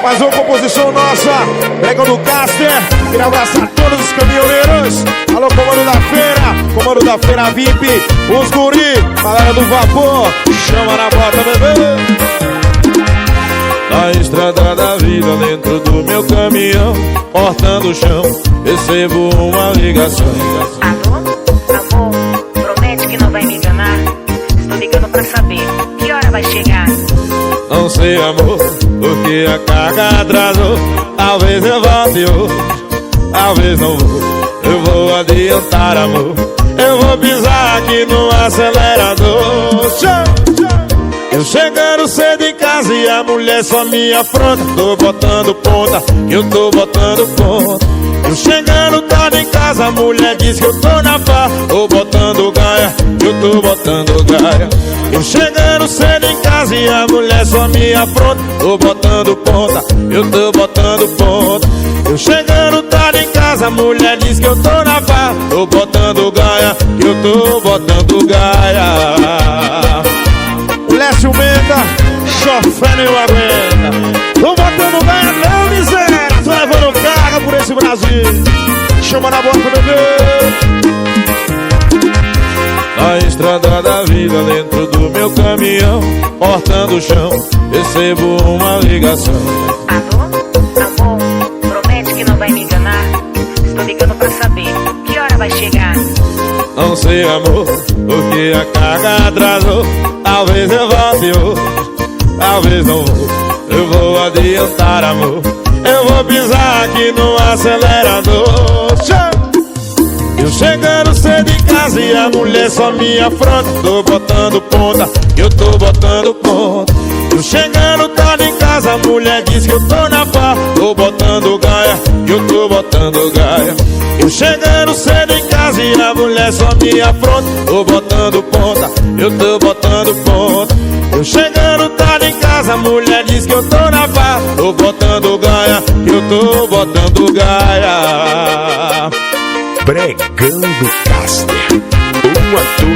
Mais uma composição nossa, Pregão do Caster. Queria abraçar todos os caminhoneiros. Alô, comando da feira VIP. Os guri, galera do vapor, chama na bota, bebê. Na estrada da vida, dentro do meu caminhão, cortando o chão, recebo uma ligação. Alô, amor, promete que não vai me enganar. Estou ligando pra saber que hora vai chegar. Não sei, amor, porque a carga atrasou. Talvez eu volte hoje, talvez não vou. Eu vou adiantar, amor. Eu vou pisar aqui no acelerador. Eu chegando cedo em casa e a mulher só me afronta. Tô botando ponta, eu tô botando ponta. Eu chegando tarde em casa, a mulher diz que eu tô na pá. Tô botando gaia, eu tô botando gaia. Eu chegando cedo em casa e a mulher só me afronta. Tô botando ponta, eu tô botando ponta. Eu chegando tarde em casa, a mulher diz que eu tô na pá. Tô botando gaia, eu tô botando gaia. Lécio Menda, chofé nem aguenta. Tô botando gaia não, miséria. Tô levando carga por esse Brasil. Chama na bota, bebê. Na estrada da vida, dentro do meu caminhão, cortando o chão, recebo uma ligação. Alô, amor, promete que não vai me enganar. Estou ligando pra saber que hora vai chegar. Não sei, amor, porque a carga atrasou. Talvez eu volte hoje, talvez não vou. Eu vou adiantar, amor. Eu vou pisar aqui no acelerador. Eu chegando cedo em casa e a mulher só me afronta. Tô botando ponta, eu tô botando ponta. Eu chegando tarde em casa, a mulher diz que eu tô na pá. Tô botando gaia, eu tô botando gaia. Eu chegando cedo em casa e a mulher só me afronta. Tô botando ponta, eu tô botando ponta. Eu chegando tarde em casa, a mulher diz que eu tô na pá. Tô botando gaia, eu tô botando gaia. Pregão do Caster, 1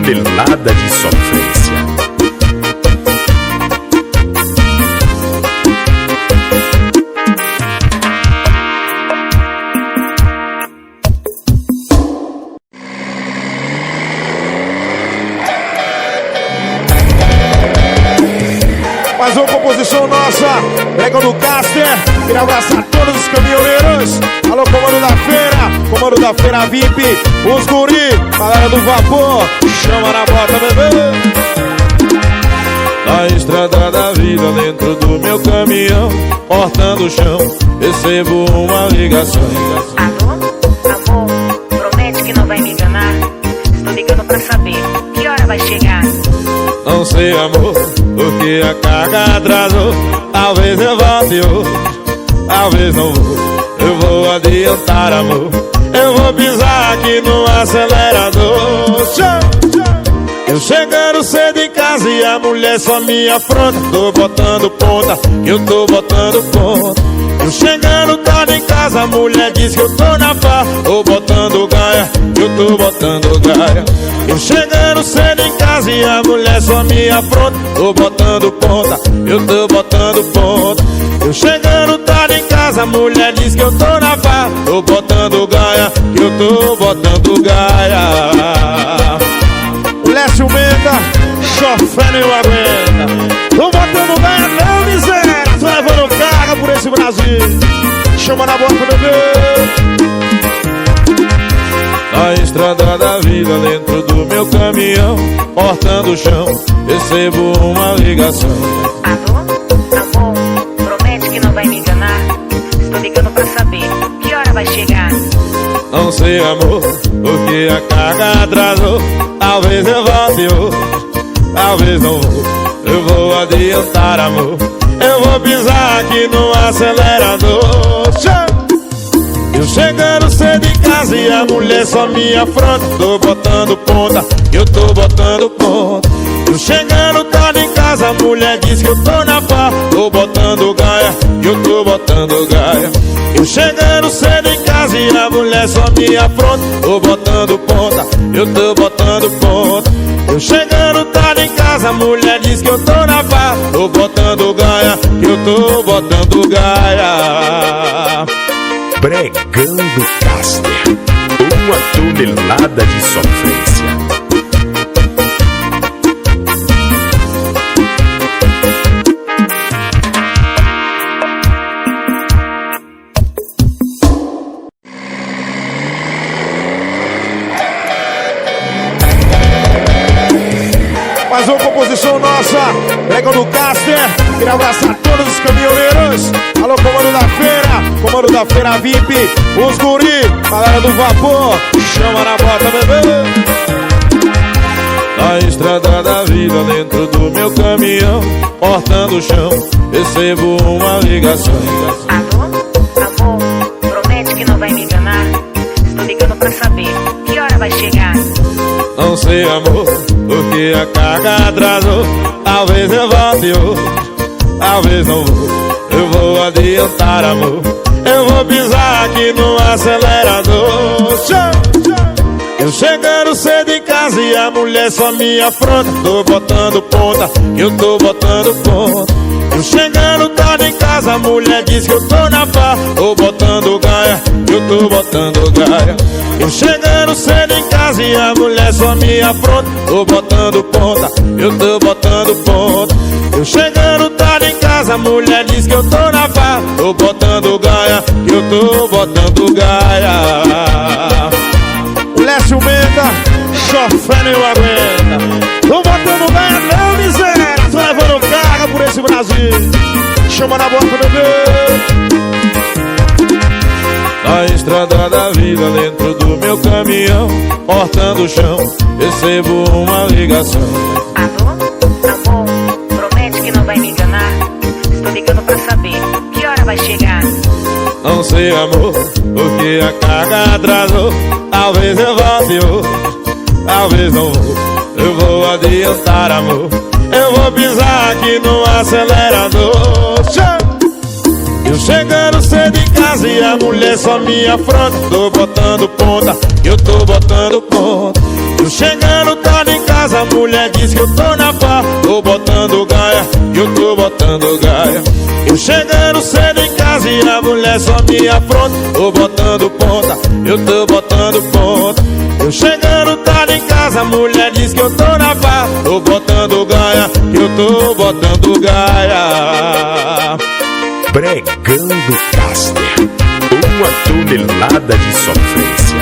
tonelada de sofrência. Mais uma composição nossa, Pregão do Caster. Queria abraçar todos os caminhoneiros. Alô, comando da feira VIP. Os guri, galera do vapor, chama na bota, bebê. Na estrada da vida, dentro do meu caminhão, cortando o chão, recebo uma ligação. Alô, amor, promete que não vai me enganar. Estou ligando pra saber que hora vai chegar. Não sei, amor, porque a carga atrasou. Talvez eu volte hoje, talvez não vou. Eu vou adiantar, amor. Eu vou pisar aqui no acelerador. Eu chegando cedo em casa e a mulher só me afronta. Tô botando ponta, eu tô botando ponta. Eu chegando tarde em casa, a mulher diz que eu tô na pá. Tô botando gaia, eu tô botando gaia. Eu chegando cedo em casa e a mulher só me afronta. Tô botando ponta, eu tô botando ponta. Eu chegando tarde em casa, a mulher diz que eu tô na pá. Tô botando gaia, eu tô botando gaia. Lécio Menda, chofé nem aguenta. Tô botando gaia não, miséria. Tô levando carga por esse Brasil. Chama na bota, bebê. Na estrada da vida, dentro do meu caminhão, cortando o chão, recebo uma ligação. Alô, amor, promete que não vai me enganar. Estou ligando pra saber que hora vai chegar. Não sei, amor, porque a carga atrasou. Talvez eu volte hoje, talvez não vou. Eu vou adiantar, amor. Eu vou pisar aqui no acelerador. Eu chegando cedo em casa e a mulher só me afronta. Tô botando ponta, eu tô botando ponta. Eu chegando tarde em casa, a mulher diz que eu tô na pá. Tô botando gaia, eu tô botando gaia. Eu chegando cedo em casa e a mulher só me afronta. Tô botando ponta, eu tô botando ponta. Eu chegando tarde em casa, a mulher diz que eu tô na pá. Tô botando gaia, eu tô botando gaia. Pregão do Caster, 1 tonelada de sofrência. Mais uma composição nossa, Pregão do Caster. Queria abraçar todos os caminhoneiros. Alô, comando da feira VIP, os guri, galera do vapor, chama na bota, bebê. Na estrada da vida, dentro do meu caminhão, cortando o chão, recebo uma ligação. Alô, amor, promete que não vai me enganar. Estou ligando pra saber que hora vai chegar. Não sei, amor, porque a carga atrasou. Talvez eu volte hoje, talvez não vou. Eu vou adiantar, amor. Eu vou pisar aqui no acelerador. Eu chegando cedo em casa e a mulher só me afronta. Tô botando ponta, eu tô botando ponta. Eu chegando tarde em casa, a mulher diz que eu tô na pá. Tô botando gaia, eu tô botando gaia. Eu chegando cedo em casa e a mulher só me afronta. Tô botando ponta, eu tô botando ponta. Eu chegando tarde em casa, a mulher diz que eu tô na pá. Tô botando gaia, eu tô botando gaia. O Lécio Menda, chofé nem aguenta. Tô botando gaia não, miséria. Tô levando carga por esse Brasil. Chama na bota, bebê. Na estrada da vida, dentro do meu caminhão, cortando o chão, recebo uma ligação. Alô, amor, promete que não vai me enganar. Estou ligando pra saber que hora vai chegar. Não sei, amor, porque a carga atrasou. Talvez eu volte hoje, talvez não vou. Eu vou adiantar, amor. Eu vou pisar aqui no acelerador. Eu chegando cedo em casa e a mulher só me afronta. Tô botando ponta, eu tô botando ponta. Eu chegando tarde em casa, a mulher diz que eu tô na pá. Tô botando gaia, eu tô botando gaia. Eu chegando cedo em casa e a mulher só me afronta. Tô botando ponta, eu tô botando ponta. Eu chegando tarde em casa, a mulher diz que eu tô na pá. Tô botando gaia, eu tô botando gaia. Pregão do Caster, 1 tonelada de sofrência.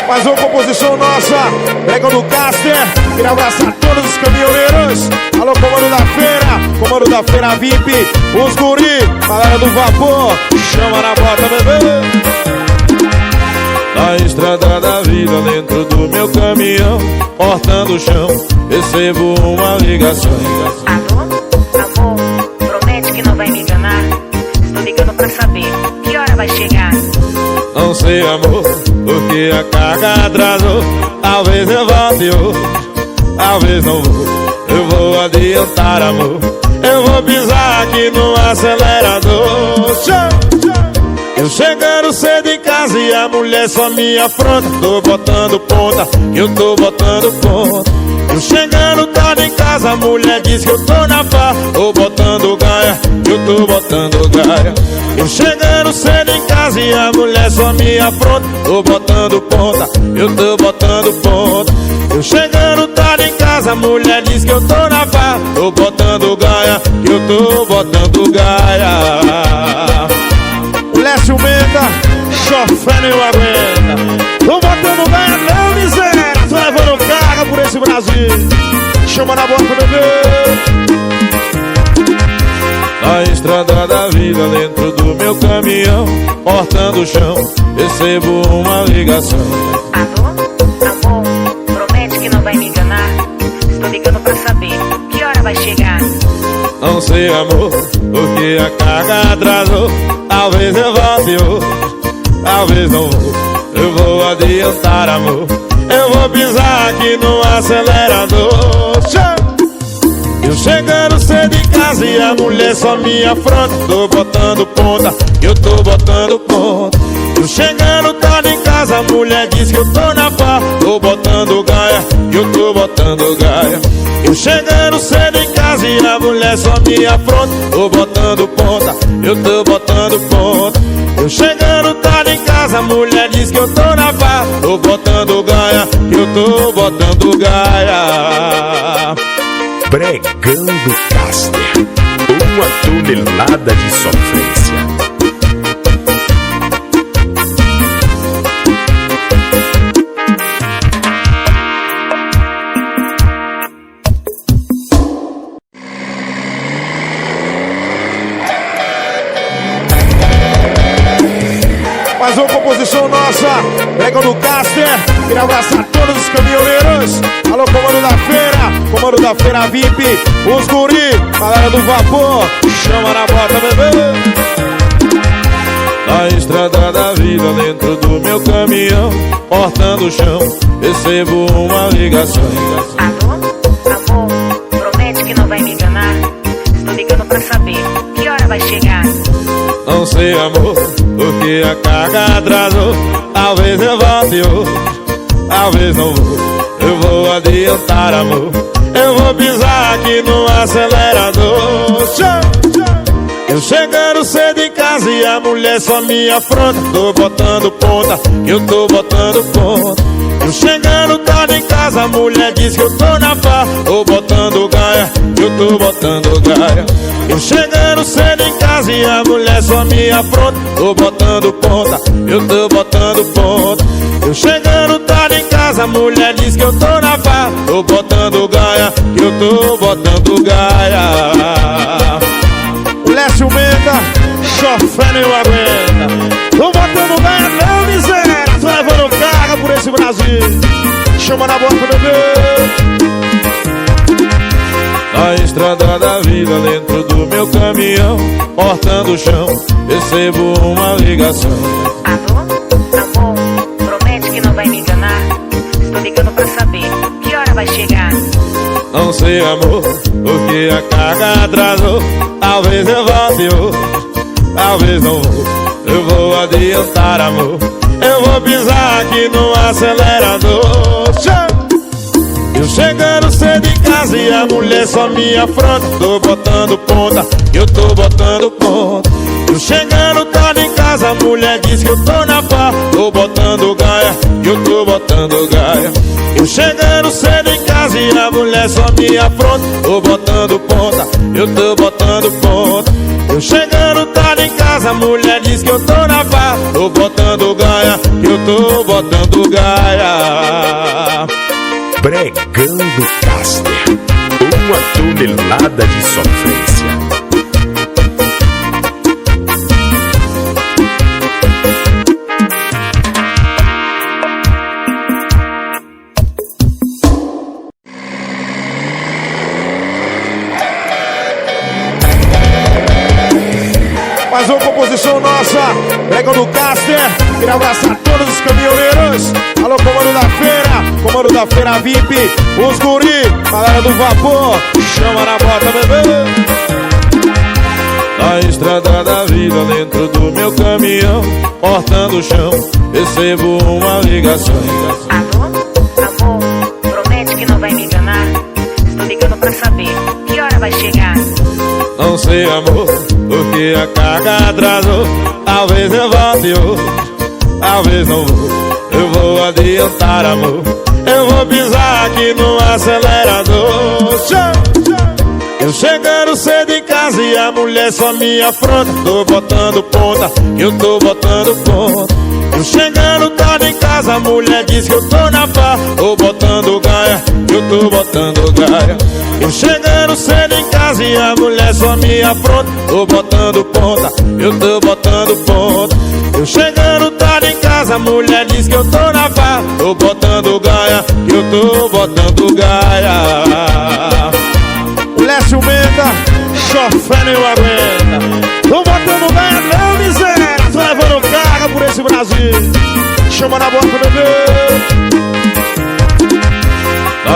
Mais uma composição nossa, Pregão do Caster. Queria abraçar todos os caminhoneiros. Alô, comando da feira VIP, os guri, galera do vapor, chama na bota, bebê. Na estrada da vida, dentro do meu caminhão, cortando o chão, recebo uma ligação. Alô, amor, promete que não vai me enganar. Estou ligando pra saber que hora vai chegar. Não sei, amor, porque a carga atrasou. Talvez eu volte hoje, talvez não vou. Eu vou adiantar, amor. Eu vou pisar aqui no acelerador. Eu chegando cedo em casa e a mulher só me afronta. Tô botando ponta, eu tô botando ponta. Eu chegando tarde em casa, a mulher diz que eu tô na pá. Tô botando gaia, eu tô botando gaia. Eu chegando cedo em casa e a mulher só me afronta. Tô botando ponta, eu tô botando ponta. Eu chegando tarde em casa, a mulher diz que eu tô na pá. Tô botando gaia, eu tô botando gaia. O Lécio Menda, chofé nem aguenta. Tô botando gaia não, miséria. Tô levando carga por esse Brasil. Chama na bota, bebê. Na estrada da vida, dentro do meu caminhão, cortando o chão, recebo uma ligação. Alô, amor, promete que não vai me enganar. Estou ligando pra saber que hora vai chegar. Não sei, amor, porque a carga atrasou. Talvez eu volte hoje, talvez não vou. Eu vou adiantar, amor. Eu vou pisar aqui no acelerador. Eu chegando cedo em casa casa e a mulher só me afronta. Tô botando ponta, eu tô botando ponta. Eu chegando tarde em casa, a mulher diz que eu tô na farra. Tô botando gaia, eu tô botando gaia. Eu chegando cedo em casa e a mulher só me afronta. Tô botando ponta, eu tô botando ponta. Eu chegando tarde em casa, a mulher diz que eu tô na farra. Tô botando gaia, eu tô botando gaia. Pregando Caster, uma tonelada de sofrência. Mais uma composição nossa, Pregando Caster. Queria abraçar todos os caminhoneiros. Alô, comando da feira VIP. Os guri, galera do vapor, chama na bota, bebê. Na estrada da vida, dentro do meu caminhão, portando o chão, recebo uma ligação. Alô? Amor, promete que não vai me enganar. Estou ligando pra saber que hora vai chegar. Não sei, amor, porque a carga atrasou. Talvez eu volte hoje, talvez não vou. Eu vou adiantar, amor. Eu vou pisar aqui no acelerador. Eu chegando cedo em casa e a mulher só me afronta. Tô botando ponta, eu tô botando ponta. Eu chegando tarde em casa, a mulher diz que eu tô na farra. Tô botando gaia, eu tô botando gaia. Eu chegando cedo em casa e a mulher só me afronta. Tô botando ponta, eu tô botando ponta. Eu chegando tarde em casa, a mulher diz que eu tô na farra. Tô botando gaia, eu tô botando gaia. O Lécio Menda, chofé não aguenta. Tô botando gaia não, miséria. Tô levando carga por esse Brasil. Chama na bota, bebê. Na estrada da vida, dentro do meu caminhão, portando o chão, recebo uma ligação. Alô? Amor, promete que não vai me enganar. Estou ligando pra saber que hora vai chegar. Não sei, amor, porque a carga atrasou. Talvez eu volte hoje, talvez não vou. Eu vou adiantar, amor. Eu vou pisar aqui no acelerador. Eu chegando cedo em casa e a mulher só me afronta. Tô botando ponta, eu tô botando ponta. Eu chegando tarde em casa, a mulher diz que eu tô na farra. Tô botando gaia, eu tô botando gaia. Eu chegando cedo em casa e a mulher só me afronta. Tô botando ponta, eu tô botando ponta. Eu chegando tarde em casa, a mulher diz que eu tô na farra. Tô botando gaia, eu tô botando gaia. Pregando Caster, uma tonelada de sofrência. Mais uma composição nossa, Pregando Caster. Queria abraçar todos os caminhoneiros. Alô, comando da feira VIP. Os guri, galera do vapor, chama na bota, bebê. Na estrada da vida, dentro do meu caminhão, portando o chão, recebo uma ligação. Alô? Amor, promete que não vai me enganar. Estou ligando pra saber que hora vai chegar. Não sei, amor, porque a carga atrasou. Talvez eu volte hoje, talvez não vou. Eu vou adiantar, amor. Eu vou pisar aqui no acelerador. Eu chegando cedo em casa e a mulher só me afronta. Tô botando ponta, eu tô botando ponta. Eu chegando tarde em casa, a mulher diz que eu tô na farra. Tô botando gaia, eu tô botando gaia. Eu chegando cedo em casa e a mulher só me afronta. Tô botando ponta, eu tô botando ponta. Eu chegando tarde em casa, a mulher diz que eu tô na farra. Tô botando gaia, eu tô botando gaia. O Lécio Menda, chofé não aguenta. Tô botando gaia não, miséria. Tô levando carga por esse Brasil. Chama na bota, bebê.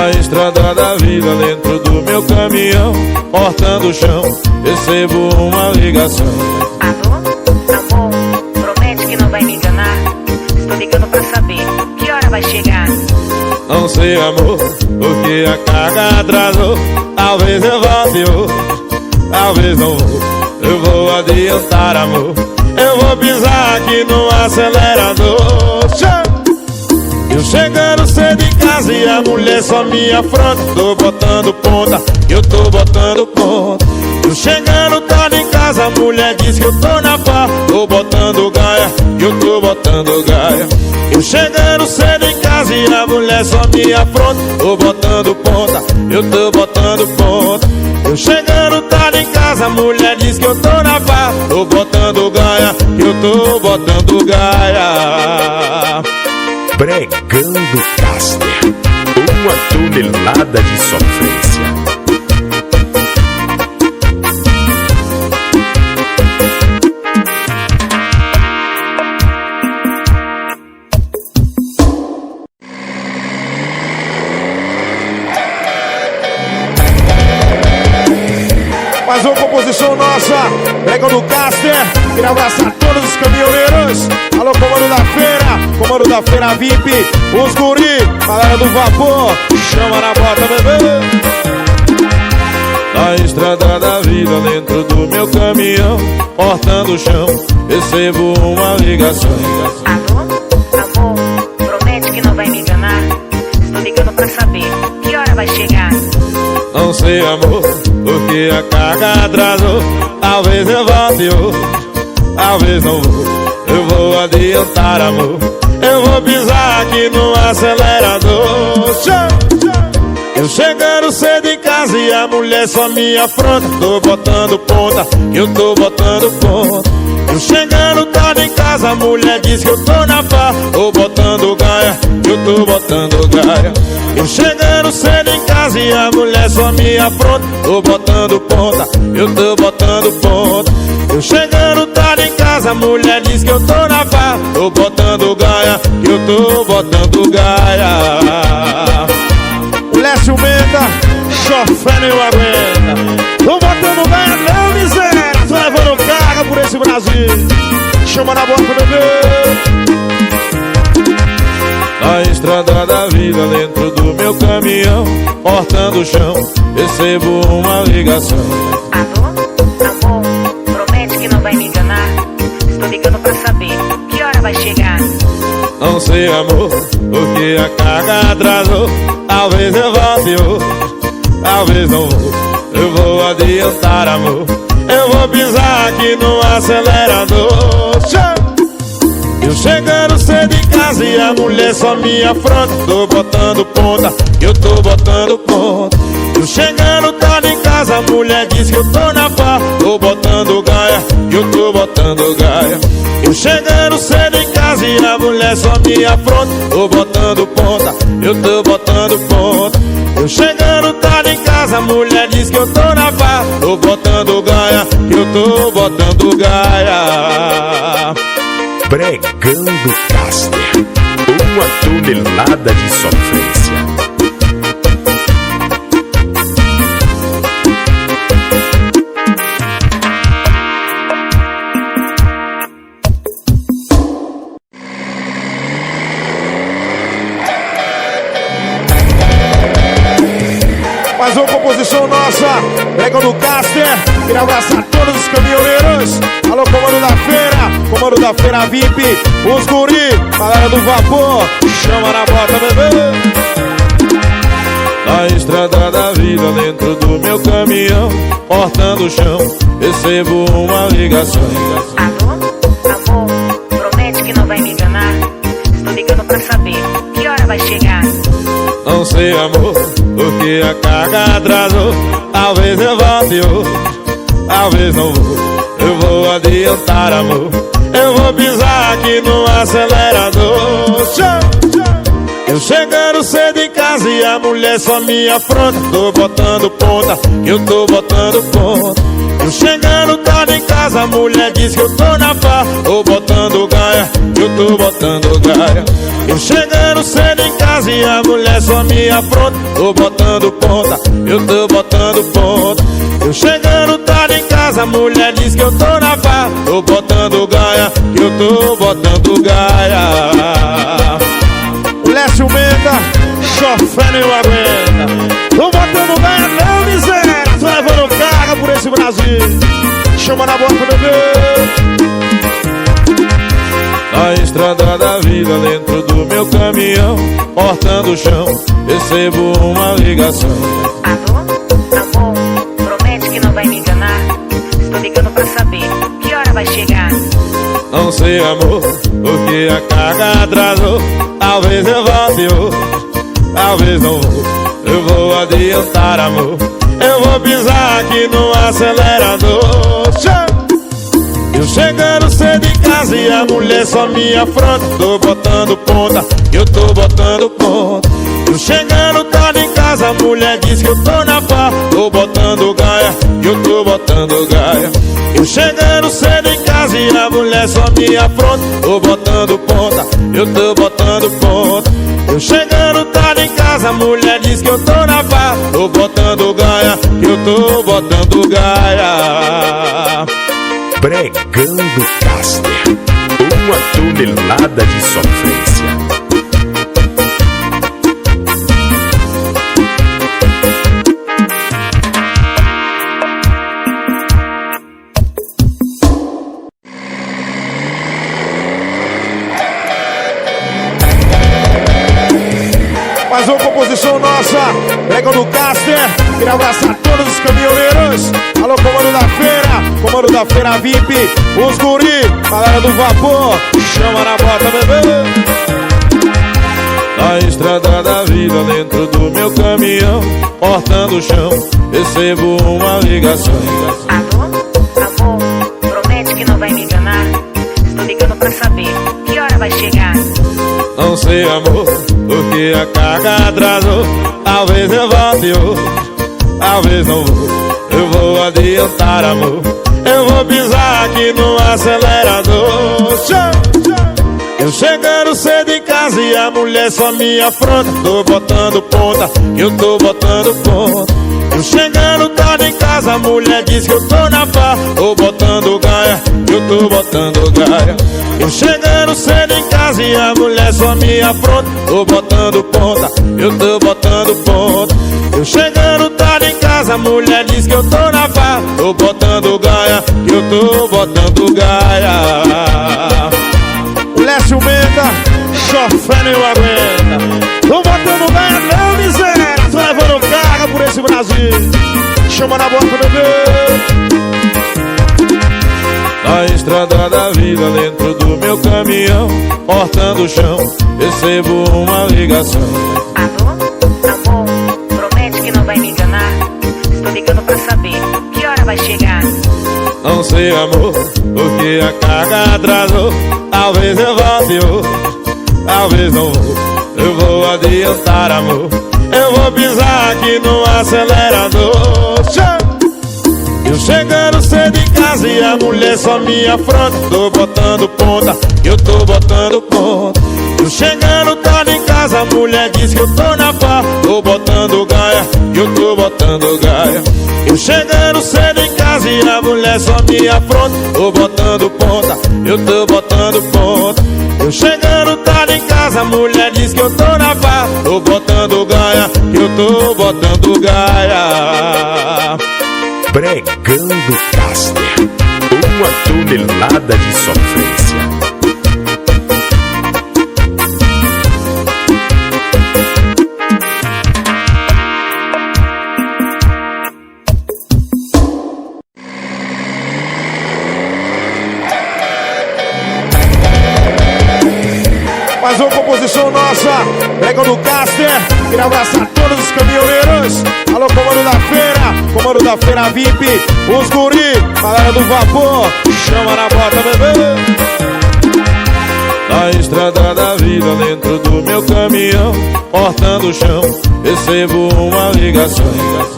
Na estrada da vida, dentro do meu caminhão, cortando o chão, recebo uma ligação. Alô, amor, promete que não vai me enganar. Estou ligando pra saber que hora vai chegar. Não sei, amor, porque a carga atrasou. Talvez eu volte hoje, talvez não vou. Eu vou adiantar, amor. Eu vou pisar aqui no acelerador. Eu chegando cedo em casa e a mulher só me afronta. Tô botando ponta, eu tô botando ponta. Eu chegando tarde em casa, a mulher diz que eu tô na pá. Tô botando gaia, eu tô botando gaia. Eu chegando cedo em casa e a mulher só me afronta. Tô botando ponta, eu tô botando ponta. Eu chegando tarde em casa, a mulher diz que eu tô na pá. Tô botando gaia, eu tô botando gaia. Pregando Caster, uma tonelada de sofrência. Mais uma composição nossa, Pregando Caster. Queria abraçar todos os caminhoneiros. Alô, comando da feira VIP, os guri, galera do vapor, chama na bota, bebê. Na estrada da vida, dentro do meu caminhão, cortando o chão, recebo uma ligação. Alô, amor, promete que não vai me enganar. Estou ligando pra saber que hora vai chegar. Não sei, amor, porque a carga atrasou. Talvez eu volte hoje, talvez não vou. Eu vou adiantar, amor. Eu vou pisar aqui no acelerador. Eu chegando cedo em casa e a mulher só me afronta. Tô botando ponta, eu tô botando ponta. Eu chegando tarde em casa, a mulher diz que eu tô na pá. Tô botando gaia, eu tô botando gaia. Eu chegando cedo em casa e a mulher só me afronta. Tô botando ponta, eu tô botando ponta. Eu chegando tarde em casa, a mulher diz que eu tô na pá. Tô botando gaia, eu tô botando gaia. Lécio Menta, chofé nem aguenta. Tô botando gaia não, miséria. Tô levando carga por esse Brasil. Chama na bota, bebê. Na estrada da vida, dentro do meu caminhão, cortando o chão, recebo uma ligação. Alô, amor, promete que não vai me enganar. Estou ligando pra saber que hora vai chegar. Não sei, amor, porque a carga atrasou. Talvez eu volte hoje, talvez não vou. Eu vou adiantar, amor. Eu vou pisar aqui no acelerador. Eu chegando cedo em casa e a mulher só me afronta. Tô botando ponta, eu tô botando ponta. Eu chegando tarde em casa, a mulher diz que eu tô na pá. Tô botando gaia, eu tô botando gaia. Eu chegando cedo em casa e a mulher só me afronta. Tô botando ponta, eu tô botando ponta. Eu chegando tarde em casa, a mulher diz que eu tô na pá. Tô botando gaia, eu tô botando gaia. Pregando Caster, uma tonelada de sofrência. Mais uma composição nossa, Pregando Caster. Queria abraçar todos os caminhoneiros. Alô, comando da feira VIP, os guri, galera do vapor, chama na bota, bebê. Na estrada da vida, dentro do meu caminhão, cortando o chão, recebo uma ligação. Alô, amor, promete que não vai me enganar. Estou ligando pra saber que hora vai chegar. Não sei, amor, porque a carga atrasou. Talvez eu volte hoje, talvez não vou. Eu vou adiantar, amor. Eu vou pisar aqui no acelerador. Eu chegando cedo em casa e a mulher só me afronta. Tô botando ponta, eu tô botando ponta. Eu chegando tarde em casa, a mulher diz que eu tô na farra. Tô botando gaia, eu tô botando gaia. Eu chegando cedo em casa e a mulher só me afronta. Tô botando ponta, eu tô botando ponta. Eu chegando tarde em casa, a mulher diz que eu tô na farra. Tô botando gaia, eu tô botando gaia. Lécio Menta, chofé nem aguenta. Tô botando gaia não, miséria. Tô levando carga por esse Brasil. Chama na boca, bebê. Na estrada da vida, dentro do meu caminhão, cortando o chão, recebo uma ligação. Alô, amor, promete que não vai me enganar. Estou ligando pra saber que hora vai chegar. Não sei, amor, porque a carga atrasou. Talvez eu volte hoje, talvez não vou. Eu vou adiantar, amor. Eu vou pisar aqui no acelerador. Eu chegando cedo em casa e a mulher só me afronta. Tô botando ponta, eu tô botando ponta. Eu chegando tarde em casa, a mulher diz que eu tô na farra. Tô botando gaia, eu tô botando gaia. Eu chegando cedo em casa e a mulher só me afronta. Tô botando ponta, eu tô botando ponta. Eu chegando tarde em casa, a mulher diz que eu tô na farra. Tô botando gaia, eu tô botando gaia. Pregando Caster, uma tonelada de sofrência. Mais uma composição nossa, Pregando Caster. Queria abraçar todos os caminhoneiros. Alô, comando da feira VIP. Os guri, galera do vapor. Chama na bota, bebê. Na estrada da vida, dentro do meu caminhão, cortando o chão, recebo uma ligação. Alô, amor, promete que não vai me enganar. Estou ligando pra saber que hora vai chegar. Não sei, amor, porque a carga atrasou. Talvez eu volte hoje, talvez não vou. Eu vou adiantar, amor. Eu vou pisar aqui no acelerador. Eu chegando cedo em casa e a mulher só me afronta. Tô botando ponta, eu tô botando ponta. Eu chegando tarde em casa, a mulher diz que eu tô na farra. Tô botando gaia, eu tô botando gaia. Eu chegando cedo em casa e a mulher só me afronta. Tô botando ponta, eu tô botando ponta. Eu chegando tarde em casa, a mulher diz que eu tô na farra. Tô botando gaia, eu tô botando gaia. Lécio Menta, chofé nem aguenta. Tô botando gaia não, miséria. Tô levando carga por esse Brasil. Chama na boca, bebê. Na estrada da vida, dentro do meu caminhão, cortando o chão, recebo uma ligação. Alô, amor, promete que não vai me enganar. Estou ligando pra saber que hora vai chegar. Não sei, amor, porque a carga atrasou. Talvez eu volte hoje, talvez não vou. Eu vou adiantar, amor. Eu vou pisar aqui no acelerador. Eu chegando cedo em casa e a mulher só me afronta. Tô botando ponta, eu tô botando ponta. Eu chegando tarde em casa, a mulher diz que eu tô na farra. Tô botando gaia, eu tô botando gaia. Eu chegando cedo em casa e a mulher só me afronta. Tô botando ponta, eu tô botando ponta. Eu chegando tarde em casa, a mulher diz que eu tô na farra. Tô botando gaia, eu tô botando gaia. Pregando Caster, uma tonelada de sofrência. Mais uma composição nossa, Pregando Caster. Queria abraçar todos os caminhoneiros. Alô, comando da feira VIP. Os guri, galera do vapor. Chama na bota, bebê. Na estrada da vida, dentro do meu caminhão, cortando o chão, recebo uma ligação.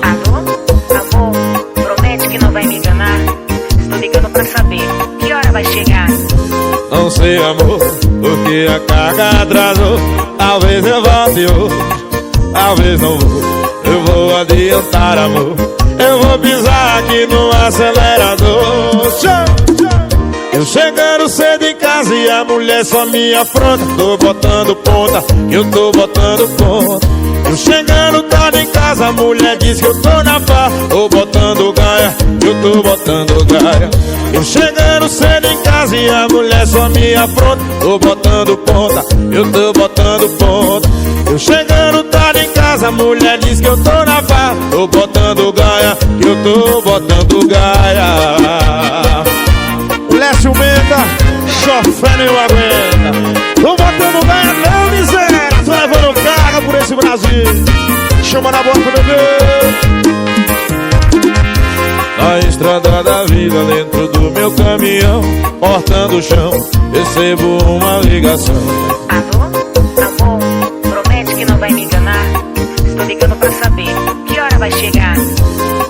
Alô, amor, promete que não vai me enganar. pra saber que hora vai chegar. Não sei, amor, porque a carga atrasou. Talvez eu volte hoje, talvez não vou. Eu vou adiantar, amor. Eu vou pisar aqui no acelerador. Eu chegando cedo em casa e a mulher só me afronta. Tô botando ponta, eu tô botando ponta. Eu chegando tarde em casa, a mulher diz que eu tô na pá. Tô botando gaia, eu tô botando gaia. Eu chegando cedo em casa e a mulher só me afronta. Tô botando ponta, eu tô botando ponta. Eu chegando tarde em casa, a mulher diz que eu tô na pá. Tô botando gaia, eu tô botando gaia. Lécio Menta, chofé não aguenta. Tô botando gaia não, miséria. Tô levando carga por esse Brasil. Chama na boca, bebê. Na estrada da vida, dentro do meu caminhão, cortando o chão, recebo uma ligação. Alô, amor, promete que não vai me enganar. Estou ligando pra saber que hora vai chegar.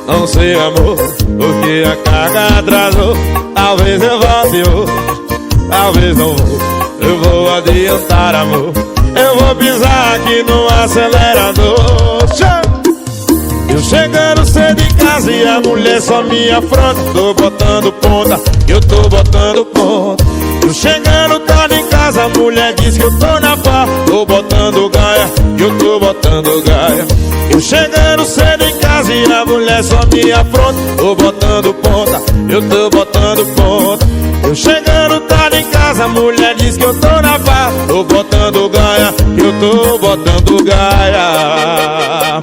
Não sei, amor, porque a carga atrasou. Talvez eu volte hoje, talvez não vou. Eu vou adiantar, amor. Eu vou pisar aqui no acelerador. Eu chegando cedo em casa e a mulher só me afronta. Tô botando ponta, eu tô botando ponta. Eu chegando tarde em casa, a mulher diz que eu tô na pá. Tô botando gaia, eu tô botando gaia. Eu chegando cedo em casa e a mulher só me afronta. Tô botando ponta, eu tô botando ponta. Eu chegando tarde em casa, a mulher diz que eu tô na pá. Tô botando gaia, eu tô botando gaia.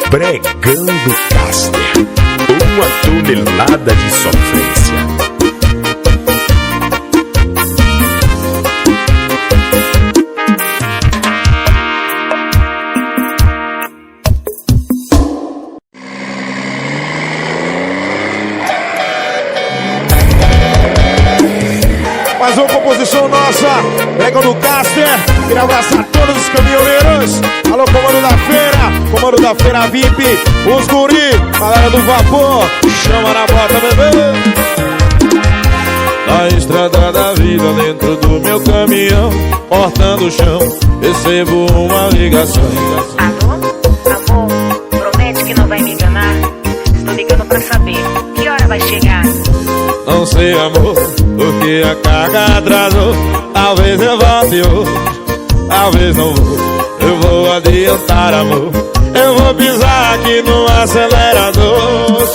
Bregando Caster, uma tonelada de sofrência. Mais uma composição nossa, Bregando Caster. Queria abraçar todos os caminhoneiros. Alô, comando da feira VIP, os guri, galera do vapor, chama na bota, bebê. Na estrada da vida, dentro do meu caminhão, cortando o chão, recebo uma ligação. Alô, amor, promete que não vai me enganar. Estou ligando pra saber que hora vai chegar. Não sei, amor, porque a carga atrasou. Talvez eu volte hoje, talvez não vou. Eu vou adiantar, amor. Eu vou pisar aqui no acelerador.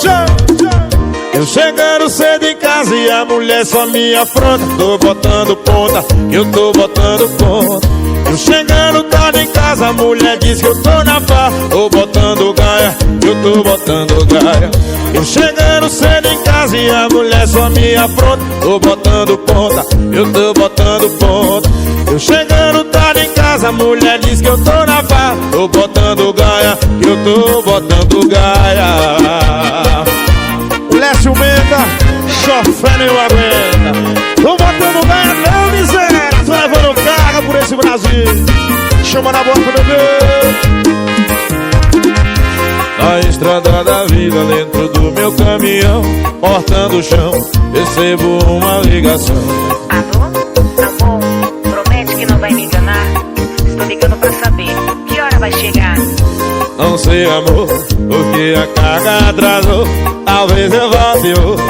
Eu chegando cedo em casa e a mulher só me afronta. Tô botando ponta, eu tô botando ponta. Eu chegando tarde em casa, a mulher diz que eu tô na pá. Tô botando gaia, eu tô botando gaia. Eu chegando cedo em casa e a mulher só me afronta. Tô botando ponta, eu tô botando ponta. Eu chegando tarde em casa, a mulher diz que eu tô na pá. Tô botando gaia, eu tô botando gaia. Lécio Menta, chofé não aguenta. Tô botando gaia não, miséria. Tô levando carga por esse Brasil. Chama na boca, bebê. Na estrada da vida, dentro do meu caminhão, cortando o chão, recebo uma ligação. Alô, amor, promete que não vai me enganar. Estou ligando pra saber que hora vai chegar. Não sei, amor, porque a carga atrasou. Talvez eu volte hoje,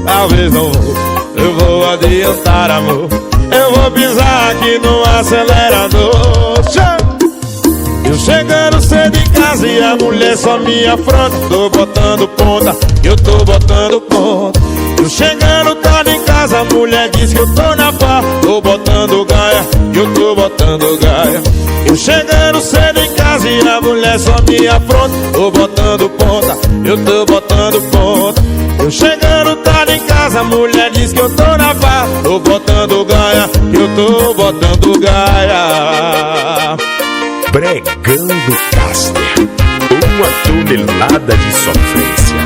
talvez não vou. Eu vou adiantar, amor. Eu vou pisar aqui no acelerador. Eu chegando cedo em casa e a mulher só me afronta. Tô botando ponta, eu tô botando ponta. Eu chegando tarde em casa, a mulher diz que eu tô na pá. Tô botando gaia, eu tô botando gaia. Eu chegando cedo em casa e a mulher só me afronta. Tô botando ponta, eu tô botando ponta. Eu chegando tarde em casa, a mulher diz que eu tô na pá. Tô botando gaia, eu tô botando gaia. Bregando Caster, uma tonelada de sofrência.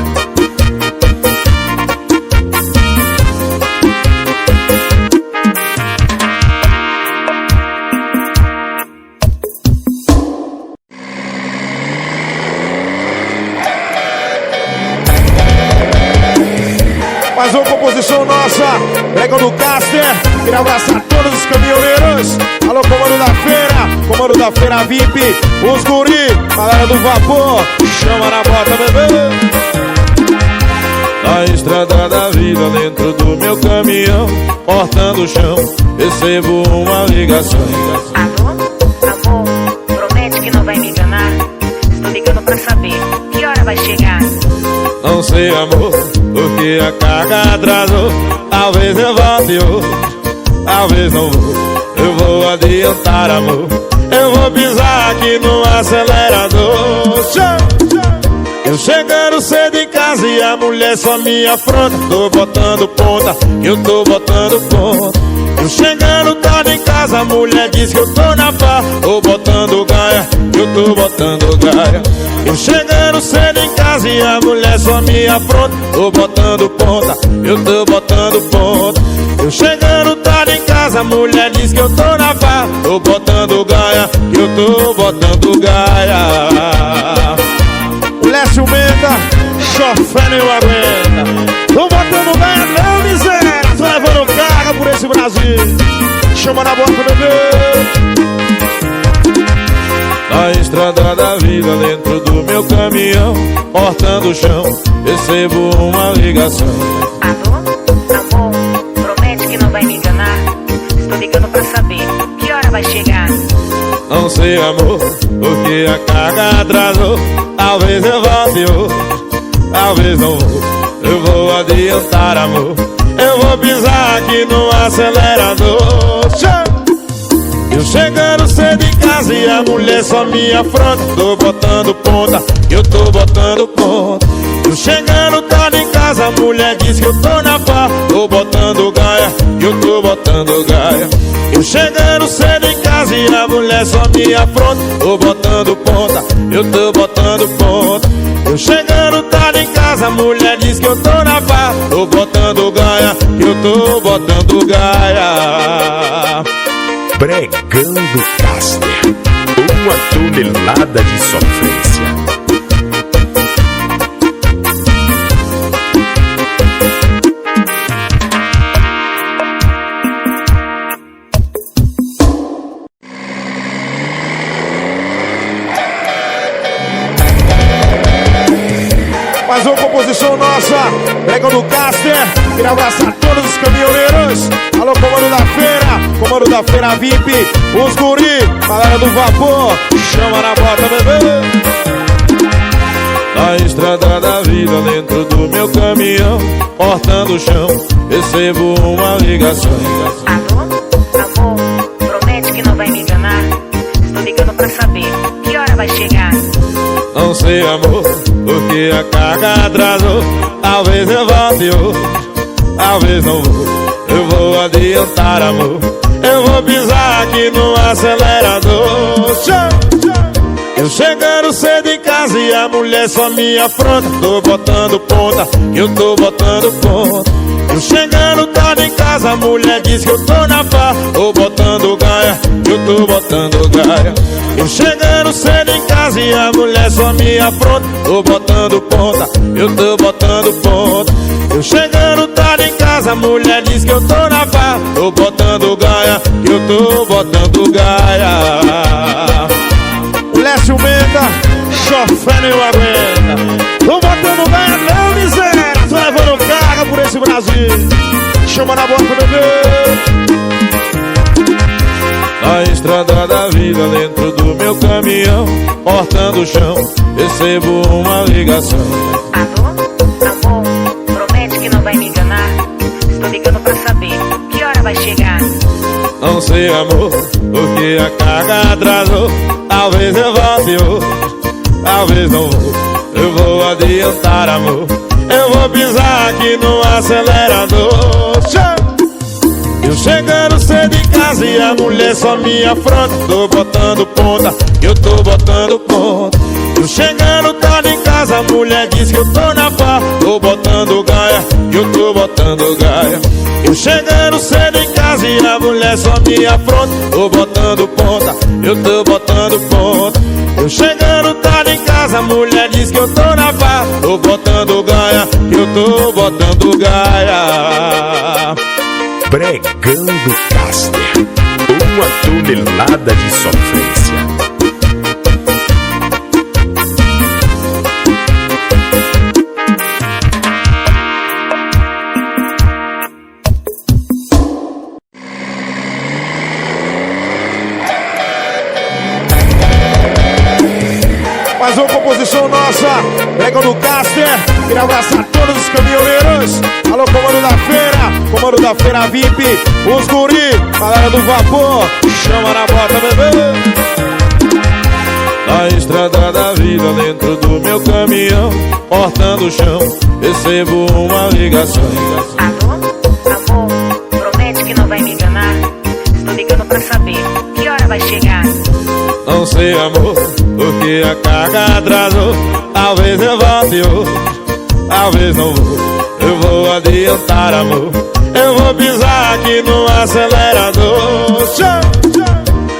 Mais uma composição nossa, Bregão do Caster. Queria abraçar todos os caminhoneiros. Alô, comando da feira VIP, os guri, galera do vapor, chama na bota, bebê. Na estrada da vida, dentro do meu caminhão, cortando o chão, recebo uma ligação. Alô, amor, promete que não vai me enganar. Estou ligando pra saber que hora vai chegar. Não sei, amor, porque a carga atrasou. Talvez eu volte hoje, talvez não vou. Eu vou adiantar, amor. Eu vou pisar aqui no acelerador. Eu chegando cedo em casa e a mulher só me afronta. Tô botando ponta, eu tô botando ponta. Eu chegando tarde em casa, a mulher diz que eu tô na pá. Tô botando gaia, eu tô botando gaia. Eu chegando cedo em casa e a mulher só me afronta. Tô botando ponta, eu tô botando ponta. Eu chegando tarde em casa, a mulher diz que eu tô na pá. Tô botando gaia, eu tô botando gaia. Lécio Menda, chofé nem aguenta. Tô botando gaia não, miséria. Tô levando carga por esse Brasil. Chama na bota, bebê. Na estrada da vida, dentro do meu caminhão, cortando o chão, recebo uma ligação. Alô, amor, promete que não vai me enganar. Estou ligando pra saber que hora vai chegar. Não sei, amor, porque a carga atrasou. Talvez eu volte hoje, talvez não vou. Eu vou adiantar, amor. Eu vou pisar aqui no acelerador. Eu chegando cedo em casa e a mulher só me afronta. Tô botando ponta, eu tô botando ponta. Eu chegando tarde em casa, a mulher diz que eu tô na pá. Tô botando gaia, eu tô botando gaia. Eu chegando cedo em casa e a mulher só me afronta. Tô botando ponta, eu tô botando ponta. Eu chegando tarde em casa, a mulher diz que eu tô na pá. Tô botando gaia, eu tô botando gaia. Bregão do Caster, uma tonelada de sofrência. Mais uma composição nossa, Bregão do Caster. Queria abraçar todos os caminhoneiros. Alô, comando da feira VIP, os guri, galera do vapor, chama na bota, bebê. Na estrada da vida, dentro do meu caminhão, cortando o chão, recebo uma ligação. Alô, amor, promete que não vai me enganar. Estou ligando pra saber que hora vai chegar. Não sei, amor, porque a carga atrasou. Talvez eu volte hoje, talvez não vou. Eu vou adiantar, amor. Eu vou pisar aqui no acelerador. Eu chegando cedo em casa e a mulher só me afronta. Tô botando ponta, eu tô botando ponta. Eu chegando tarde em casa, a mulher diz que eu tô na pá. Tô botando gaia, eu tô botando gaia. Eu chegando cedo em casa e a mulher só me afronta. Tô botando ponta, eu tô botando ponta. Eu chegando tarde em casa, a mulher diz que eu tô na pá. Tô botando gaia, eu tô botando gaia. Lécio Menda, chofé nem aguenta. Tô botando gaia não, miséria. Tô levando carga por esse Brasil. Chama na bota, bebê. Na estrada da vida, dentro do meu caminhão, cortando o chão, recebo uma ligação. Alô, amor, promete que não vai me enganar. Estou ligando pra saber que hora vai chegar. Não sei, amor, porque a carga atrasou. Talvez eu volte hoje, talvez não vou. Eu vou adiantar, amor. Eu vou pisar aqui no acelerador. Eu chegando cedo em casa e a mulher só me afronta. Tô botando ponta, eu tô botando ponta. Eu chegando tarde em casa, a mulher diz que eu tô na pá. Tô botando gaia, eu tô botando gaia. Eu chegando cedo em casa e a mulher só me afronta. Tô botando ponta, eu tô botando ponta. Eu chegando tarde em casa, a mulher diz que eu tô na farra. Tô botando gaia, que eu tô botando gaia. Pregando Caster, 1 tonelada de sofrência. Mais uma composição nossa, pregando Caster. Queria abraçar todos os caminhoneiros. Alô, comando da feira VIP, os guri, galera do vapor, chama na bota, bebê. Na estrada da vida, dentro do meu caminhão, cortando o chão, recebo uma ligação. Alô, amor, promete que não vai me enganar. Estou ligando pra saber que hora vai chegar. Não sei, amor, porque a carga atrasou. Talvez eu volte hoje, talvez não vou. Eu vou adiantar, amor, eu vou pisar aqui no acelerador.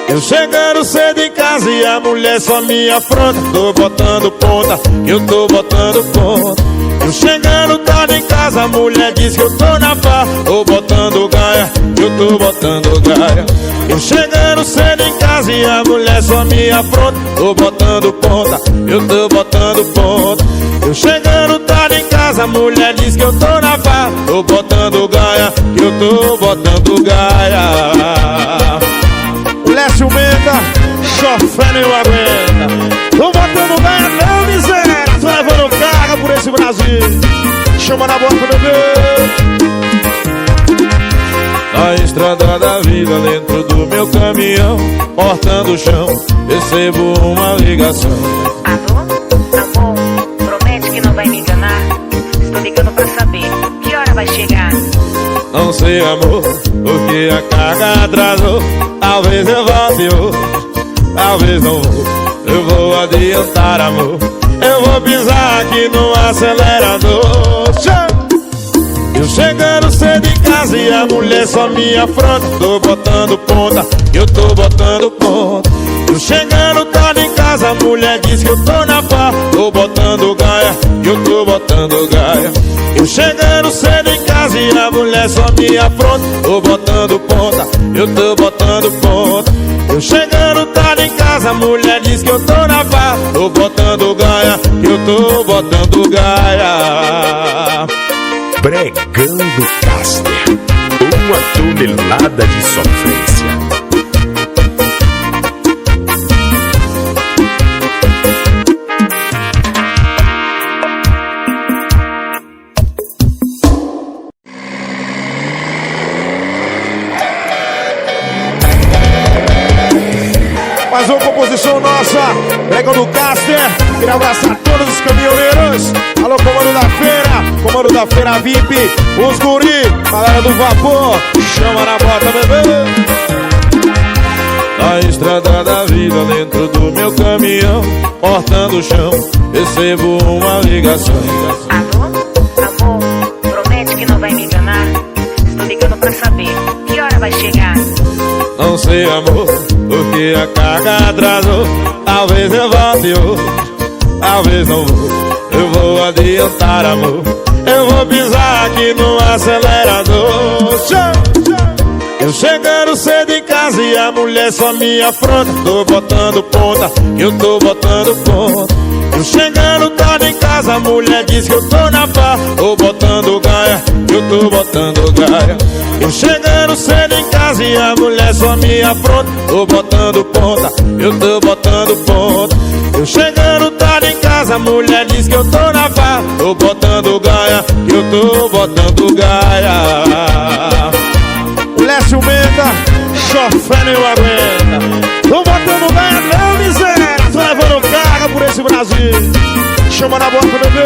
Eu chegando cedo em casa e a mulher só me afronta. Tô botando ponta, eu tô botando ponta. Eu chegando tarde em casa, a mulher diz que eu tô na farra. Tô botando gaia, eu tô botando gaia. Eu chegando cedo em casa e a mulher só me afronta. Tô botando ponta, eu tô botando ponta. Eu chegando tarde em casa, a mulher diz que eu tô na farra. Tô botando gaia, eu tô botando gaia. Lécio Menta, chofé nem aguenta. Tô botando gaia não, miséria. Tô levando carga por esse Brasil. Chama na bota, bebê. Na estrada da vida, dentro do meu caminhão, cortando o chão, recebo uma ligação. Alô, amor, promete que não vai me enganar. Estou ligando pra saber que hora vai chegar. Não sei, amor, porque a carga atrasou. Talvez eu volte hoje, talvez não vou. Eu vou adiantar, amor, eu vou pisar aqui no acelerador. Eu chegando cedo em casa e a mulher só me afronta. Tô botando ponta, eu tô botando ponta. Eu chegando tarde em casa, a mulher diz que eu tô na farra. Tô botando gaia, eu tô botando gaia. Eu chegando cedo em casa e a mulher só me afronta. Tô botando ponta, eu tô botando ponta. Eu chegando tarde em casa, a mulher diz que eu tô na farra. Tô botando gaia, eu tô botando gaia. Pregando Caster, 1 tonelada de sofrência. Mais uma composição nossa, pregando Caster. Queria abraçar todos os caminhoneiros. Alô, comando da feira VIP, os guri, galera do vapor, chama na bota, bebê. Na estrada da vida, dentro do meu caminhão, cortando o chão, recebo uma ligação. Alô, amor, promete que não vai me enganar. Estou ligando pra saber que hora vai chegar. Não sei, amor, porque a carga atrasou. Talvez eu volte hoje, talvez não vou. Eu vou adiantar, amor, eu vou pisar aqui no acelerador. Eu chegando cedo em casa e a mulher só me afronta. Tô botando ponta, eu tô botando ponta. Eu chegando tarde em casa, a mulher diz que eu tô na farra. Tô botando gaia, eu tô botando gaia. Eu chegando cedo em casa e a mulher só me afronta. Tô botando ponta, eu tô botando ponta. Eu chegando tarde em casa, a mulher diz que eu tô na farra. Tô botando gaia, eu tô botando gaia. Lécio Menta, chofé nem aguenta. Tô botando gaia não, miséria. Tô levando carga por esse Brasil. Chama na bota, bebê.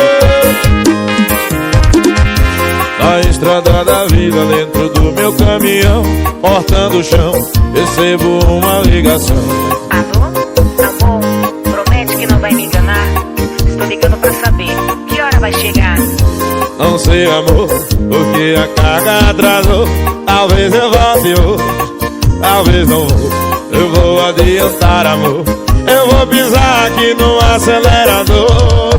Na estrada da vida, dentro do meu caminhão, cortando o chão, recebo uma ligação. Alô, amor, promete que não vai me enganar. Estou ligando pra saber que hora vai chegar. Não sei, amor, porque a carga atrasou. Talvez eu volte hoje, talvez não vou. Eu vou adiantar, amor, eu eu vou pisar aqui no acelerador.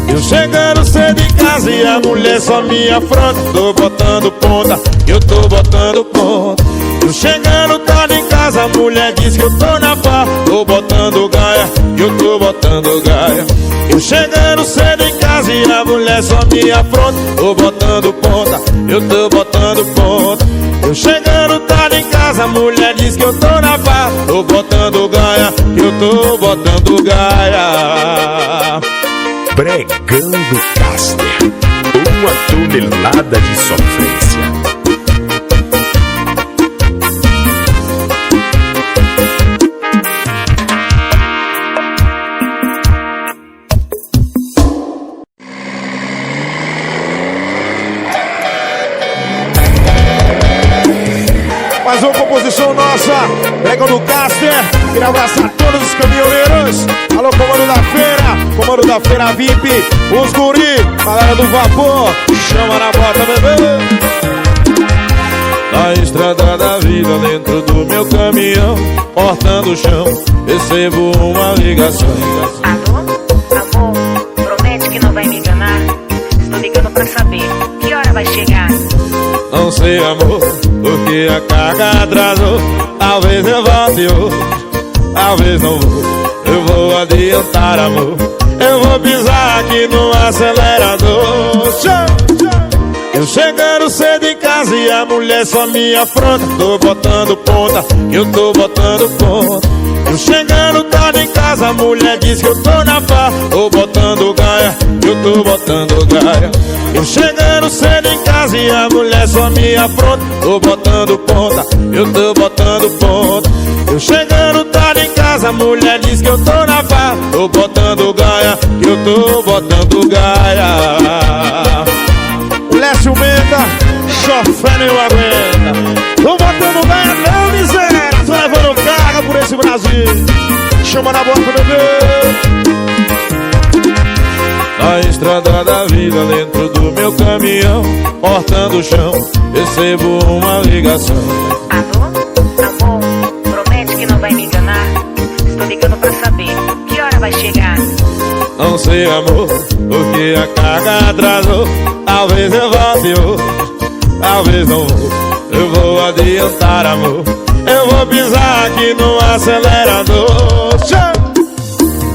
Eu chegando cedo em casa e a mulher só me afronta. Tô botando ponta, eu tô botando ponta. Eu chegando tarde em casa, a mulher diz que eu tô na pá. Tô botando gaia, eu tô botando gaia. Eu chegando cedo em casa e a mulher só me afronta. Tô botando ponta, eu tô botando ponta. Eu chegando tarde em casa, a mulher diz que eu tô na pá. Tô botando gaia, eu tô botando gaia. Bregão do Caster, uma tonelada de sofrência. Mais uma composição nossa, Bregão do Caster. Queria abraçar todos os caminhoneiros. Alô, comando da feira VIP, os guri, galera do vapor, chama na bota, bebê. Na estrada da vida, dentro do meu caminhão, cortando o chão, recebo uma ligação. Alô, amor, promete que não vai me enganar. Estou ligando pra saber que hora vai chegar. Não sei, amor, porque a carga atrasou. Talvez eu volte hoje, talvez não vou. Eu vou adiantar, amor. Eu vou pisar aqui no acelerador. Eu chegando cedo em casa e a mulher só me afronta. Tô botando ponta, eu tô botando ponta. Eu chegando tarde em casa, a mulher diz que eu tô na pá. Tô botando gaia, eu tô botando gaia. Eu chegando cedo em casa e a mulher só me afronta. Tô botando ponta, eu tô botando ponta. Eu chegando tarde em casa, a mulher diz que eu tô na pá. Tô botando gaia, eu tô botando gaia. Lécio Menda, chofé não aguenta. Tô botando gaia não, miséria. Tô levando carga por esse Brasil. Chama na bota, bebê. Na estrada da vida, dentro do meu caminhão, cortando o chão, recebo uma ligação. Alô, amor, promete que não vai me enganar. Estou ligando pra saber que hora vai chegar. Não sei, amor, porque a carga atrasou. Talvez eu volte hoje, talvez não vou. Eu vou adiantar, amor. Eu vou pisar aqui no acelerador.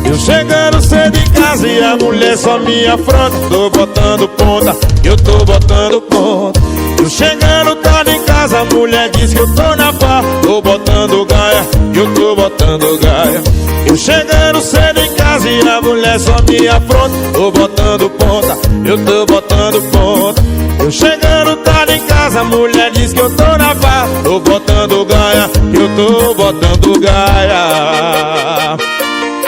Eu chegando cedo em casa e a mulher só me afronta. Tô botando ponta, eu tô botando ponta. Eu chegando tarde em casa, a mulher diz que eu tô na pá. Tô botando gaia, eu tô botando gaia. Eu chegando cedo em casa e a mulher só me afronta. Tô botando ponta, eu tô botando ponta. Eu chegando tarde em casa, a mulher diz que eu tô na pá. Tô botando gaia, eu tô botando gaia.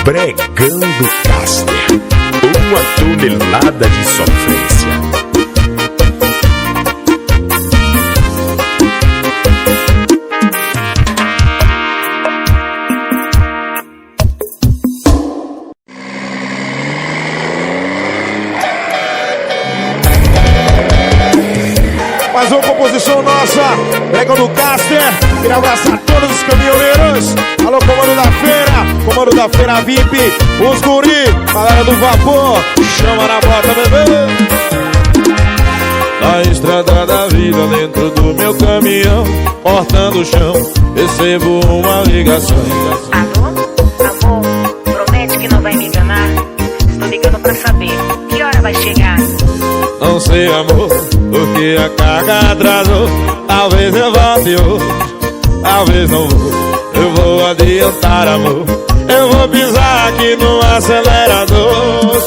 Bregão do Caster, uma tonelada de sofrência. Mais uma composição nossa, Bregão do Caster. Queria abraçar todos os caminhoneiros. Alô, comando da feira VIP, os guri, galera do vapor, chama na bota, bebê. Na estrada da vida, dentro do meu caminhão, cortando o chão, recebo uma ligação. Alô, amor, promete que não vai me enganar. Estou ligando pra saber que hora vai chegar. Não sei, amor, porque a carga atrasou. Talvez eu volte hoje, talvez não vou. Eu vou adiantar, amor. Eu vou pisar aqui no acelerador.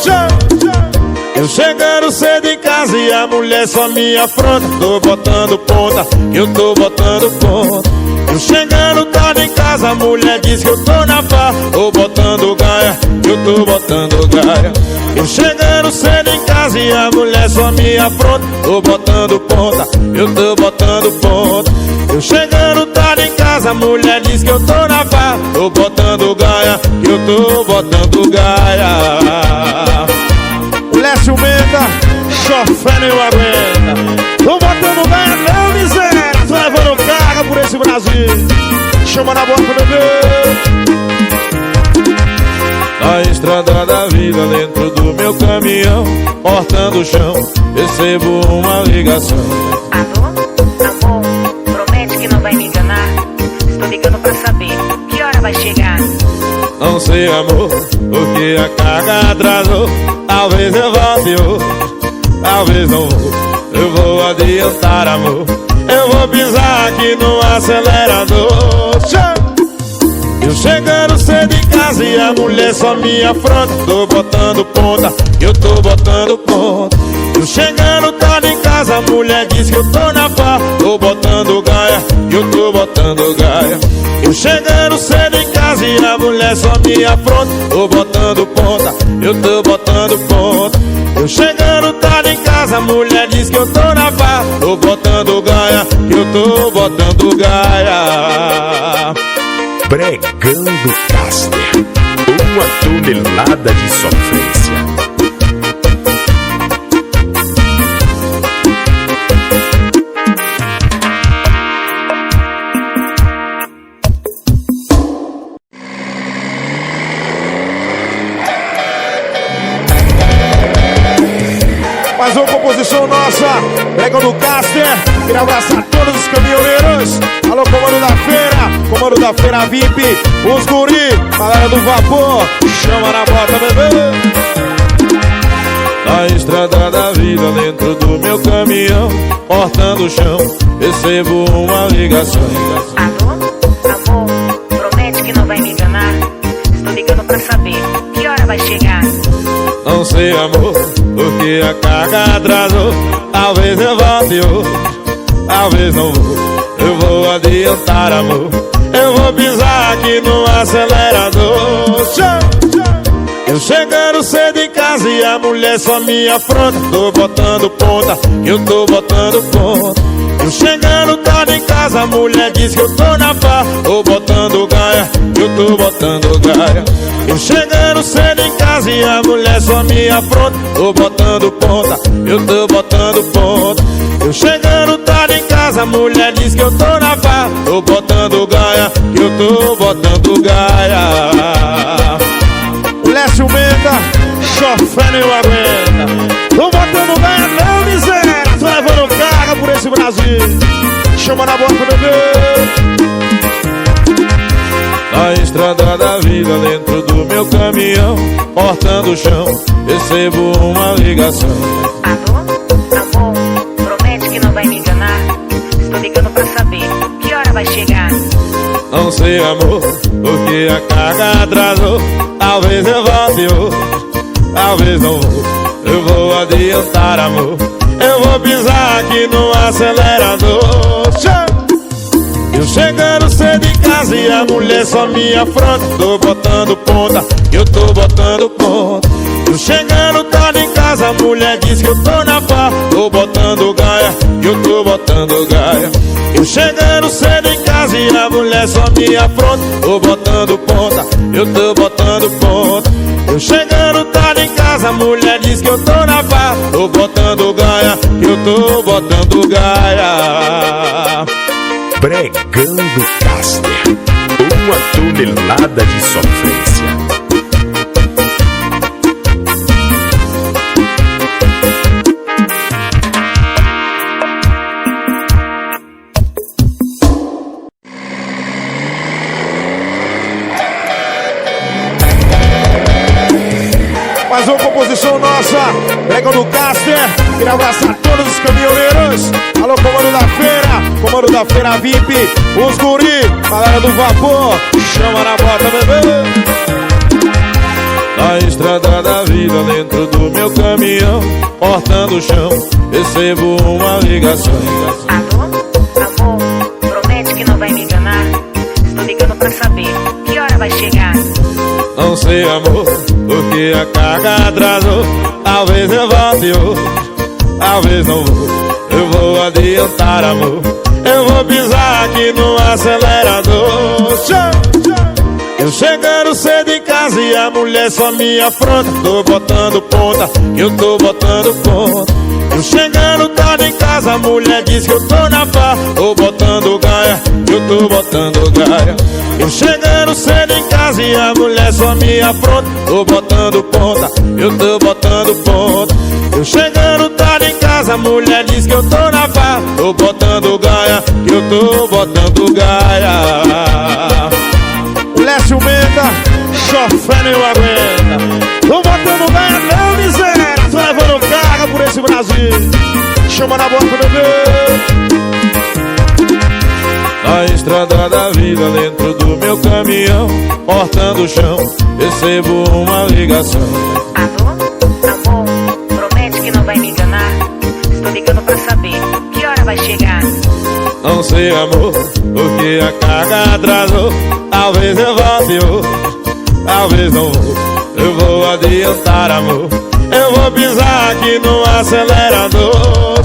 Eu chegando cedo em casa e a mulher só me afronta. Tô botando ponta, eu tô botando ponta. Eu chegando tarde em casa, a mulher diz que eu tô na pá. Tô botando gaia, eu tô botando gaia. Eu chegando cedo em casa e a mulher só me afronta. Tô botando ponta, eu tô botando ponta. Eu chegando tarde em casa, a mulher diz que eu tô na pá. Tô botando gaia, eu tô botando gaia. Lécio Menda, chofé não aguenta. Tô botando gaia não, miséria. Tô levando carga por esse Brasil. Chama na bota, bebê. estrada da vida, dentro do meu caminhão, cortando o chão, recebo uma ligação. Alô, amor, promete que não vai me enganar. Estou ligando pra saber que hora vai chegar. Não sei, amor, porque a carga atrasou. Talvez eu volte hoje, talvez não vou. Eu vou adiantar, amor, eu vou pisar aqui no acelerador. Eu chegando cedo em casa e a mulher só me afronta. Tô botando ponta, eu tô botando ponta. Eu chegando tarde em casa, a mulher diz que eu tô na pá. Tô botando gaia, eu tô botando gaia. Eu chegando cedo em casa e a mulher só me afronta. Tô botando ponta, eu tô botando ponta. Eu chegando tarde em casa, a mulher diz que eu tô na pá. Tô botando gaia, eu tô botando gaia. Bregando Caster, uma tonelada de sofrência. Mais uma composição nossa, Bregando Caster. Queria abraçar todos os caminhoneiros. Alô, comando da feira VIP, os guri, galera do vapor, chama na bota, bebê. Na estrada da vida, dentro do meu caminhão, cortando o chão, recebo uma ligação. Alô, amor, promete que não vai me enganar. Estou ligando pra saber que hora vai chegar. Não sei, amor, porque a carga atrasou. Talvez eu volte hoje, talvez não vou. Eu vou adiantar, amor, eu vou pisar aqui no acelerador. Eu chegando cedo em casa e a mulher só me afronta. Tô botando ponta, eu tô botando ponta. Eu chegando tarde em casa, a mulher diz que eu tô na pá. Tô botando gaia, eu tô botando gaia. Eu chegando cedo em casa e a mulher só me afronta. Tô botando ponta, eu tô botando ponta. Eu chegando tarde em casa, a mulher diz que eu tô na pá. Tô botando gaia, eu tô botando gaia. Lécio Menda, chofé nem aguenta. Tô botando gaia não, miséria. Tô levando carga por esse Brasil. Chama na bota, bebê. Na estrada da vida, dentro do meu caminhão, cortando o chão, recebo uma ligação. Alô, amor, promete que não vai me enganar. Estou ligando pra saber que hora vai chegar. Não sei, amor, porque a carga atrasou. Talvez eu volte hoje, talvez não vou. Eu vou adiantar, amor, eu vou pisar aqui no acelerador. Eu chegando cedo em casa e a mulher só me afronta. Tô botando ponta, eu tô botando ponta. Eu chegando tarde em casa, a mulher diz que eu tô na pá. Tô botando gaia, eu tô botando gaia. Eu chegando cedo em casa e a mulher só me afronta. Tô botando ponta, eu tô botando ponta. Eu chegando tarde em casa, a mulher diz que eu tô na pá. Tô botando gaia, eu tô botando gaia. Bregando Caster, uma tonelada de sofrência. Mais uma composição nossa, Bregando Caster. Queria abraçar todos os caminhoneiros. Alô, comando da feira VIP, os guri, galera do vapor, chama na bota, bebê. Na estrada da vida, dentro do meu caminhão, cortando o chão, recebo uma ligação. Alô, amor, promete que não vai me enganar. Estou ligando pra saber que hora vai chegar. Não sei, amor, porque a carga atrasou. Talvez eu volte hoje, talvez não vou. Eu vou adiantar, amor, eu vou pisar aqui no acelerador. Eu chegando cedo em casa e a mulher só me afronta. Tô botando ponta, eu tô botando ponta. Eu chegando tarde em casa, a mulher diz que eu tô na pá. Tô botando gaia, eu tô botando gaia. Eu chegando cedo em casa e a mulher só me afronta. Tô botando ponta, eu tô botando ponta. Eu chegando tarde em casa, a mulher diz que eu tô na pá. Tô botando gaia, eu tô botando gaia. Lécio Menta, chofé nem aguenta. Tô botando gaia não, miséria. Tô levando carga por esse Brasil. Chama na boca, bebê. Na estrada da vida, dentro do meu caminhão, cortando o chão, recebo uma ligação. Alô, amor, promete que não vai me enganar. Estou ligando pra saber que hora vai chegar. Não sei, amor, porque a carga atrasou. Talvez eu volte hoje, talvez não vou. Eu vou adiantar, amor. Eu vou pisar aqui no acelerador.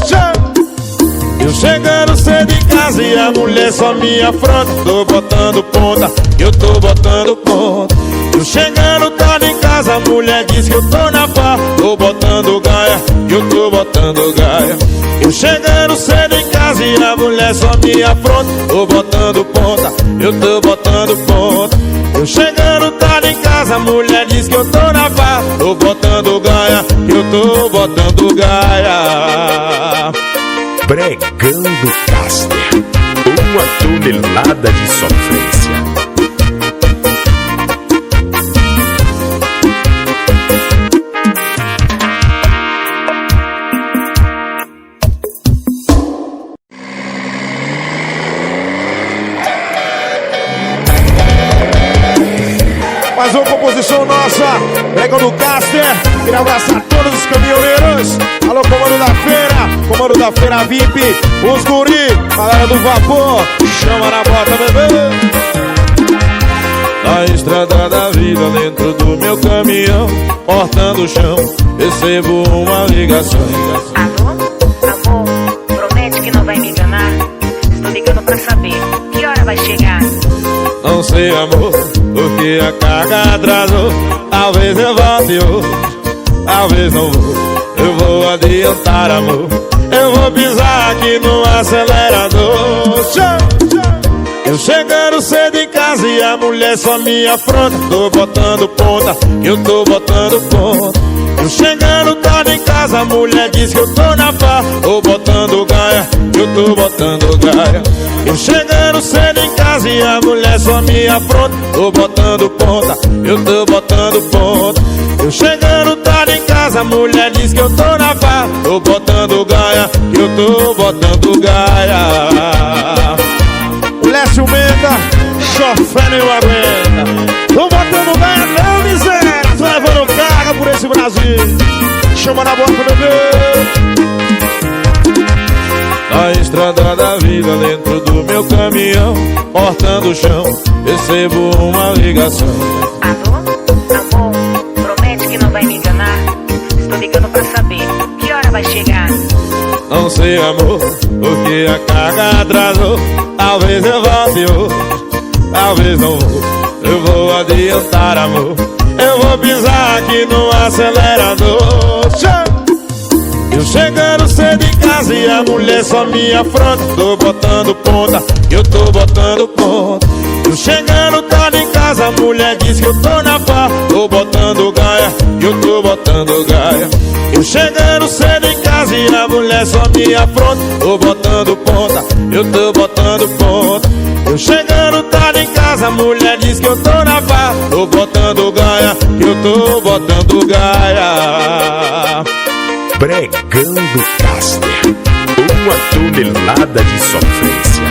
Eu chegando cedo em casa e a mulher só me afronta. Tô botando ponta, eu tô botando ponta. Eu chegando tarde em casa, a mulher diz que eu tô na pá. Tô botando gaia, eu tô botando gaia. Eu chegando cedo em casa e a mulher só me afronta. Tô botando ponta, eu tô botando ponta. Eu chegando tarde em casa, a mulher diz que eu tô na pá. Tô botando gaia, eu tô botando gaia. Pregando Caster, 1 tonelada de sofrência. Mais uma composição nossa, Pregando Caster. Queria abraçar todos os caminhoneiros. Alô, comando da feira VIP. Os guri, galera do vapor. Chama na bota, bebê. Na estrada da vida, dentro do meu caminhão, cortando o chão, recebo uma ligação. Alô, amor, promete que não vai me enganar. Estou ligando pra saber que hora vai chegar. Não sei, amor, porque a carga atrasou. Talvez eu volte hoje, talvez não vou. Eu vou adiantar, amor. Eu vou pisar aqui no acelerador. Eu chegando cedo em casa e a mulher só me afronta. Tô botando ponta, eu tô botando ponta. Eu chegando tarde em casa, a mulher diz que eu tô na pá. Tô botando gaia, eu tô botando gaia. Eu chegando cedo em casa e a mulher só me afronta. Tô botando ponta, eu tô botando ponta. Eu chegando tarde em casa, a mulher diz que eu tô na pá. Tô botando gaia, eu tô botando gaia. Lécio Menta, chofé nem aguenta. Tô botando gaia não, miséria. Tô levando carga por esse Brasil. Chama na boca, bebê. Na estrada da vida, dentro do meu caminhão, cortando o chão, recebo uma ligação. Alô, amor, promete que não vai me enganar. Estou ligando pra saber que hora vai chegar. Não sei, amor, porque a carga atrasou. Talvez eu volte hoje, talvez não vou. Eu vou adiantar, amor. Eu vou pisar aqui no acelerador. Eu chegando cedo em casa e a mulher só me afronta. Tô botando ponta, eu tô botando ponta. Eu chegando tarde em casa, a mulher diz que eu tô na pá. Tô botando gaia, eu tô botando gaia. Eu chegando cedo em casa e a mulher só me afronta. Tô botando ponta, eu tô botando ponta. Eu chegando tarde em casa, a mulher diz que eu tô na pá. Tô botando gaia, eu tô botando gaia. Pregando Caster, 1 tonelada de sofrência.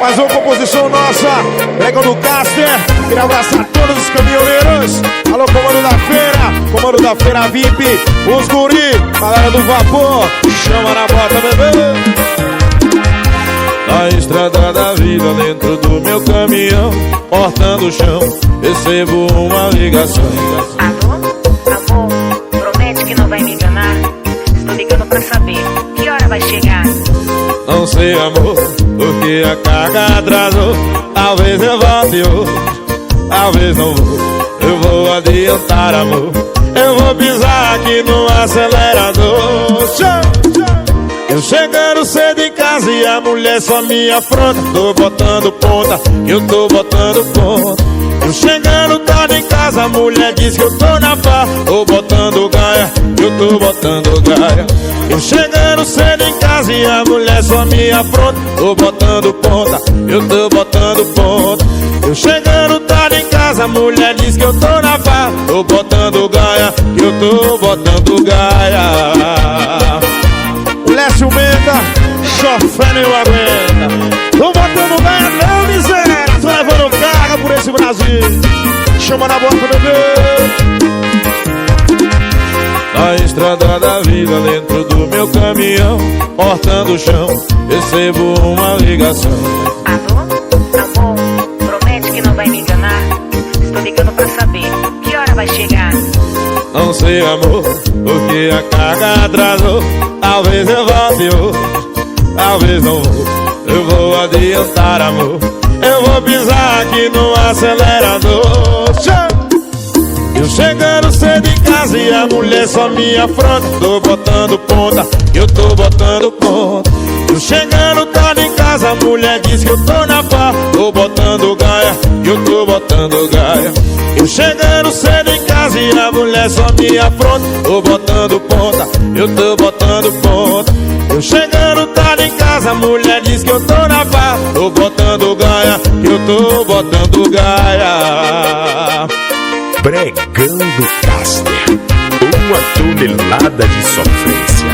Mais uma composição nossa, Pregando Caster. Queria abraçar todos os caminhoneiros. Alô, comando da feira VIP. Os guri, galera do vapor. Chama na bota, bebê. Na estrada da vida, dentro do meu caminhão, cortando o chão, recebo uma ligação. Alô, amor, promete que não vai me enganar. Estou ligando pra saber que hora vai chegar. Não sei, amor, porque a carga atrasou. Talvez eu volte hoje, talvez não vou. Eu vou adiantar, amor, eu vou pisar aqui no acelerador. Eu chegando cedo em casa e a mulher só me afronta. Tô botando ponta, eu tô botando ponta. Eu chegando tarde em casa, a mulher diz que eu tô na pá. Tô botando gaia, eu tô botando gaia. Eu chegando cedo em casa e a mulher só me afronta. Tô botando ponta, eu tô botando ponta. Eu chegando tarde em casa, a mulher diz que eu tô na pá. Tô botando gaia, eu tô botando gaia. Lécio Menda, sofrendo eu aguenta. Tô botando gaia não, miséria. Tô levando carga por esse Brasil. Chama na boca, bebê. Na estrada da vida, dentro do meu caminhão, cortando o chão, recebo uma ligação. Alô, amor, promete que não vai me enganar. Estou ligando pra saber que hora vai chegar. Não sei, amor, porque a carga atrasou. Talvez eu volte hoje, talvez não vou. Eu vou adiantar, amor, eu vou pisar aqui no acelerador. Eu chegando cedo em casa e a mulher só me afronta. Tô botando ponta, eu tô botando ponta. Eu chegando tarde em casa, a mulher diz que eu tô na pá. Tô botando gaia, eu tô botando gaia. Eu chegando cedo em casa e a mulher só me afronta. Tô botando ponta, eu tô botando ponta. Eu chegando tarde em casa, a mulher diz que eu tô na pá. Tô botando gaia, eu tô botando gaia. Bregão do Caster, uma tonelada de sofrência.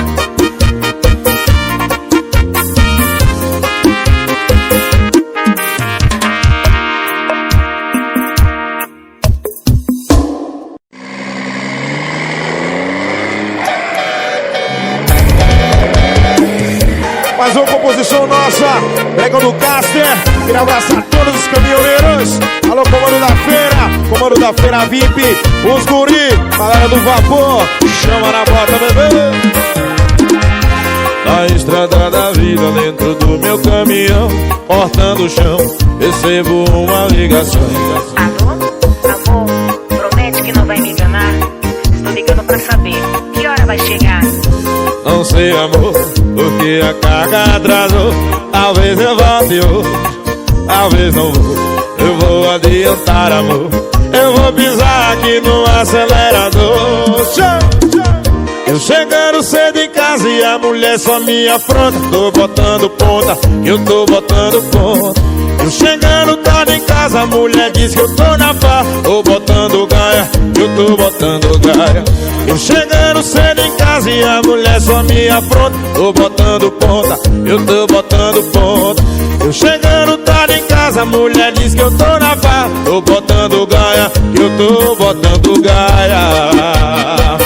Mais uma composição nossa, Bregão do Caster. Queria abraçar todos os caminhoneiros. Alô, comando da feira VIP. Os guri, galera do vapor. Chama na bota, bebê. Na estrada da vida, dentro do meu caminhão, cortando o chão, recebo uma ligação. Alô, amor, promete que não vai me enganar. Estou ligando pra saber que hora vai chegar. Não sei, amor, porque a carga atrasou. Talvez eu volte hoje, talvez não vou. Eu vou adiantar, amor, eu vou pisar aqui no acelerador. Eu chegando cedo em casa e a mulher só me afronta. Tô botando ponta, eu tô botando ponta. Eu chegando tarde em casa, a mulher diz que eu tô na pá. Tô botando gaia, eu tô botando gaia. Eu chegando cedo em casa e a mulher só me afronta. Tô botando ponta, eu tô botando ponta. Eu chegando tarde em casa, a mulher diz que eu tô na pá. Tô botando gaia, eu tô botando gaia.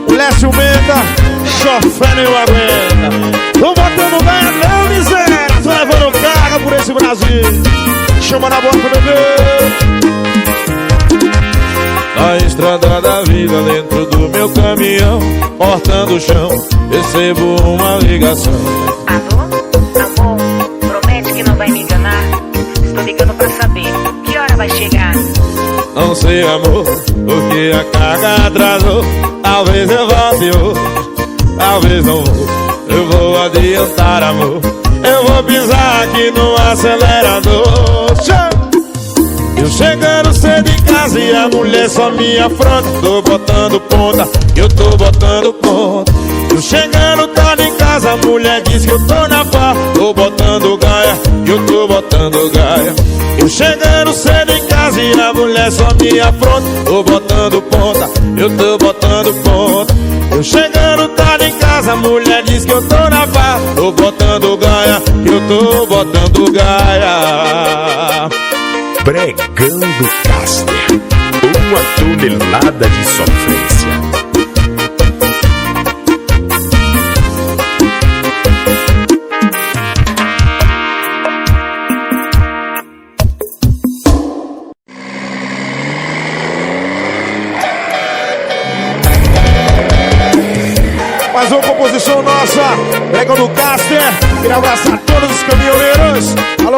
Lécio Menda, sofrendo eu aguenta. Tô botando gaia não, miséria. Tô levando carga por esse Brasil. Chama na boca, bebê. Na estrada da vida, dentro do meu caminhão, cortando o chão, recebo uma ligação. Alô, amor, promete que não vai me enganar. Estou ligando pra saber que hora vai chegar. Não sei, amor, porque a carga atrasou. Talvez eu volte hoje, talvez não vou. Eu vou adiantar, amor, eu vou pisar aqui no acelerador. Eu chegando cedo em casa e a mulher só me afronta. Tô botando ponta, eu tô botando ponta. Eu chegando tarde em casa, a mulher diz que eu tô na pá. Tô botando gaia, eu tô botando gaia. Eu chegando cedo em casa e a mulher só me afronta. Tô botando ponta, eu tô botando ponta. Eu chegando tarde em casa, a mulher diz que eu tô na pá. Tô botando gaia, eu tô botando gaia. Bregão do Caster, uma tonelada de sofrência. Mais uma composição nossa, Bregão do Caster. Queria abraçar todos os caminhoneiros. Alô,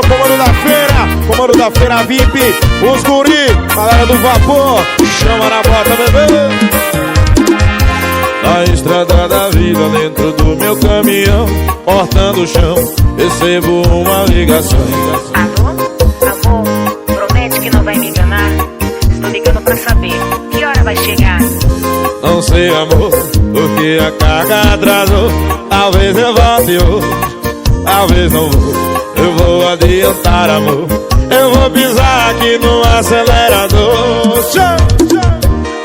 comando da feira VIP. Os guri, galera do vapor. Chama na bota, bebê. Na estrada da vida, dentro do meu caminhão, cortando o chão, recebo uma ligação. Alô, amor, promete que não vai me enganar. Estou ligando pra saber que hora vai chegar. Não sei, amor, porque a carga atrasou. Talvez eu volte hoje, talvez não vou. Eu vou adiantar, amor. Eu vou pisar aqui no acelerador.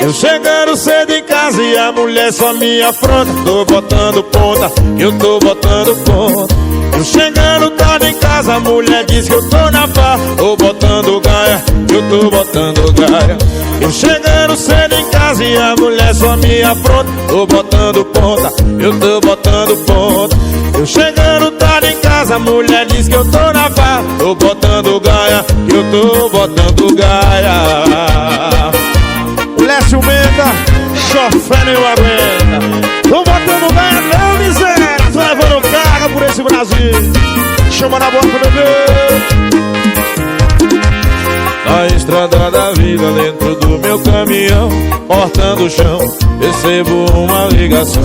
Eu chegando cedo em casa e a mulher só me afronta. Tô botando ponta, eu tô botando ponta. Eu chegando tarde em casa, a mulher diz que eu tô na pá. Tô botando gaia, eu tô botando gaia. Eu chegando cedo em casa e a mulher só me afronta. Tô botando ponta, eu tô botando ponta. Eu chegando tarde em casa, a mulher diz que eu tô na pá. Tô botando gaia, eu tô botando gaia. Lécio Menda, chofé nem aguenta. Tô botando gaia não, miséria. Tô levando carga por esse Brasil. Chama na boca, bebê. Na estrada da vida, dentro do meu caminhão, cortando o chão, recebo uma ligação.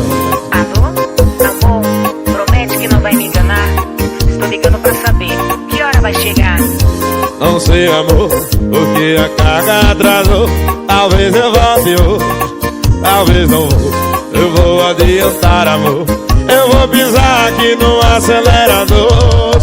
Alô, amor, promete que não vai me enganar. Estou ligando pra saber que hora vai chegar. Não sei, amor, porque a carga atrasou. Talvez eu volte hoje, talvez não vou. Eu vou adiantar, amor. Eu vou pisar aqui no acelerador.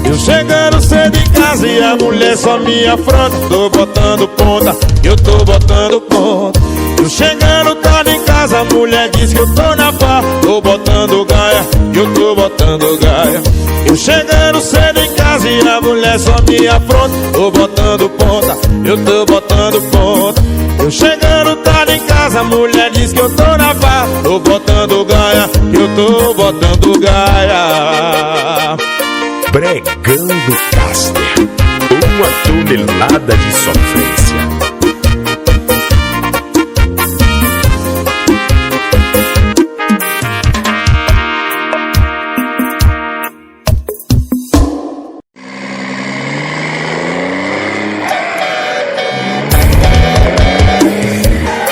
Eu chegando cedo em casa e a mulher só me afronta. Tô botando ponta, eu tô botando ponta. Eu chegando tarde em casa, a mulher diz que eu tô na pá. Tô botando gaia, eu tô botando gaia. Eu chegando cedo em casa e a mulher só me afronta. Tô botando ponta, eu tô botando ponta. Eu chegando tarde em casa, a mulher diz que eu tô na pá. Tô botando gaia, eu tô botando gaia. Bregão do Caster, uma tonelada de sofrência.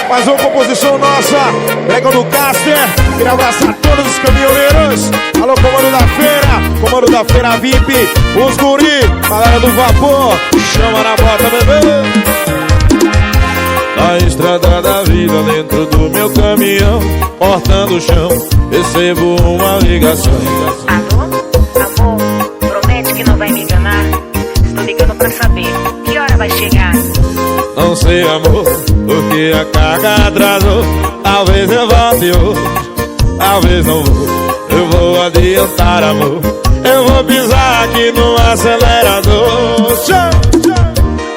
Mais uma composição nossa, Bregão do Caster. Queria abraçar todos os caminhoneiros. Alô, comando da feira VIP. Os guri, galera do vapor. Chama na bota, bebê. Na estrada da vida, dentro do meu caminhão, cortando o chão, recebo uma ligação. Alô, amor, promete que não vai me enganar. Estou ligando pra saber que hora vai chegar. Não sei, amor, porque a carga atrasou. Talvez eu volte hoje, talvez não vou. Eu vou adiantar, amor. Eu vou pisar aqui no acelerador.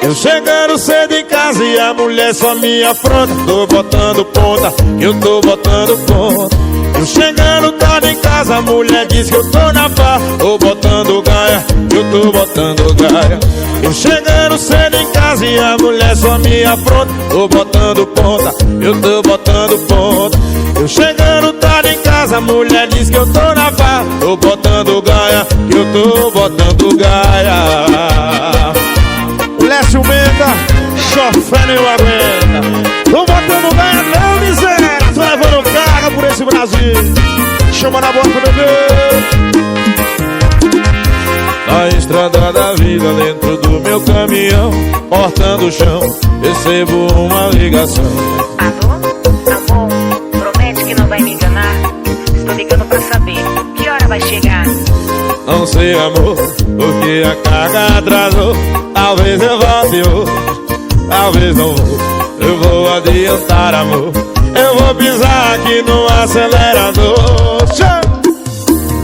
Eu chegando cedo em casa e a mulher só me afronta. Tô botando ponta, eu tô botando ponta. Eu chegando tarde em casa, a mulher diz que eu tô na pá. Tô botando gaia, eu tô botando gaia. Eu chegando cedo em casa e a mulher só me afronta. Tô botando ponta, eu tô botando ponta. Eu chegando tarde em casa, a mulher diz que eu tô na pá. Tô botando gaia, eu tô botando gaia. Lécio Menda, chofé nem aguenta. Tô botando gaia não, miséria. Tô levando carga por esse Brasil. Chama na boca, bebê. Na estrada da vida, dentro do meu caminhão, cortando o chão, recebo uma ligação. Alô, amor, promete que não vai me enganar. Estou ligando pra saber que hora vai chegar. Não sei, amor, porque a carga atrasou. Talvez eu volte hoje, talvez não vou. Eu vou adiantar, amor. Eu vou pisar aqui no acelerador.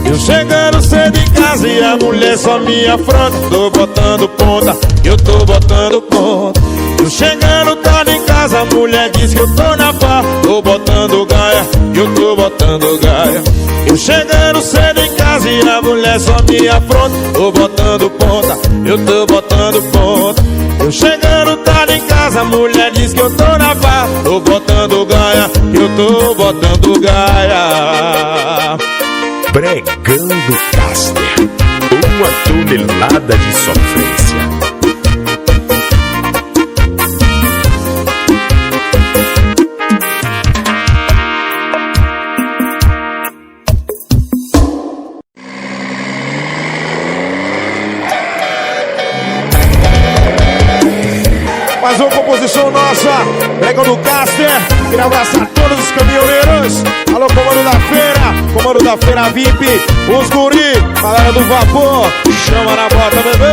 Eu chegando cedo em casa e a mulher só me afronta. Tô botando ponta, eu tô botando ponta. Eu chegando tarde em casa, a mulher diz que eu tô na pá. Tô botando gaia, eu tô botando gaia. Eu chegando cedo em casa e a mulher só me afronta. Tô botando ponta, eu tô botando ponta. Eu chegando tarde em casa, casa, a mulher diz que eu tô na farra. Tô botando gaia, que eu tô botando gaia. Pregando Caster, uma tonelada de sofrência. Mais uma composição nossa, Pregando Caster. Queria abraçar todos os caminhoneiros. Alô, comando da feira VIP, os guri, galera do vapor, chama na bota, bebê.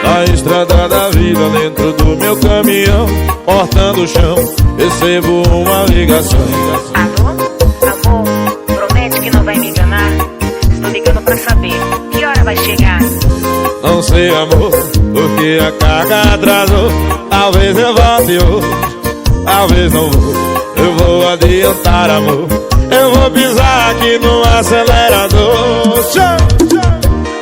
Na estrada da vida, dentro do meu caminhão, cortando o chão, recebo uma ligação. Alô, amor, promete que não vai me enganar. Estou ligando pra saber que hora vai chegar. Não sei, amor, porque a carga atrasou. Talvez eu volte hoje, talvez não vou. Eu vou adiantar, amor. Eu vou pisar aqui no acelerador.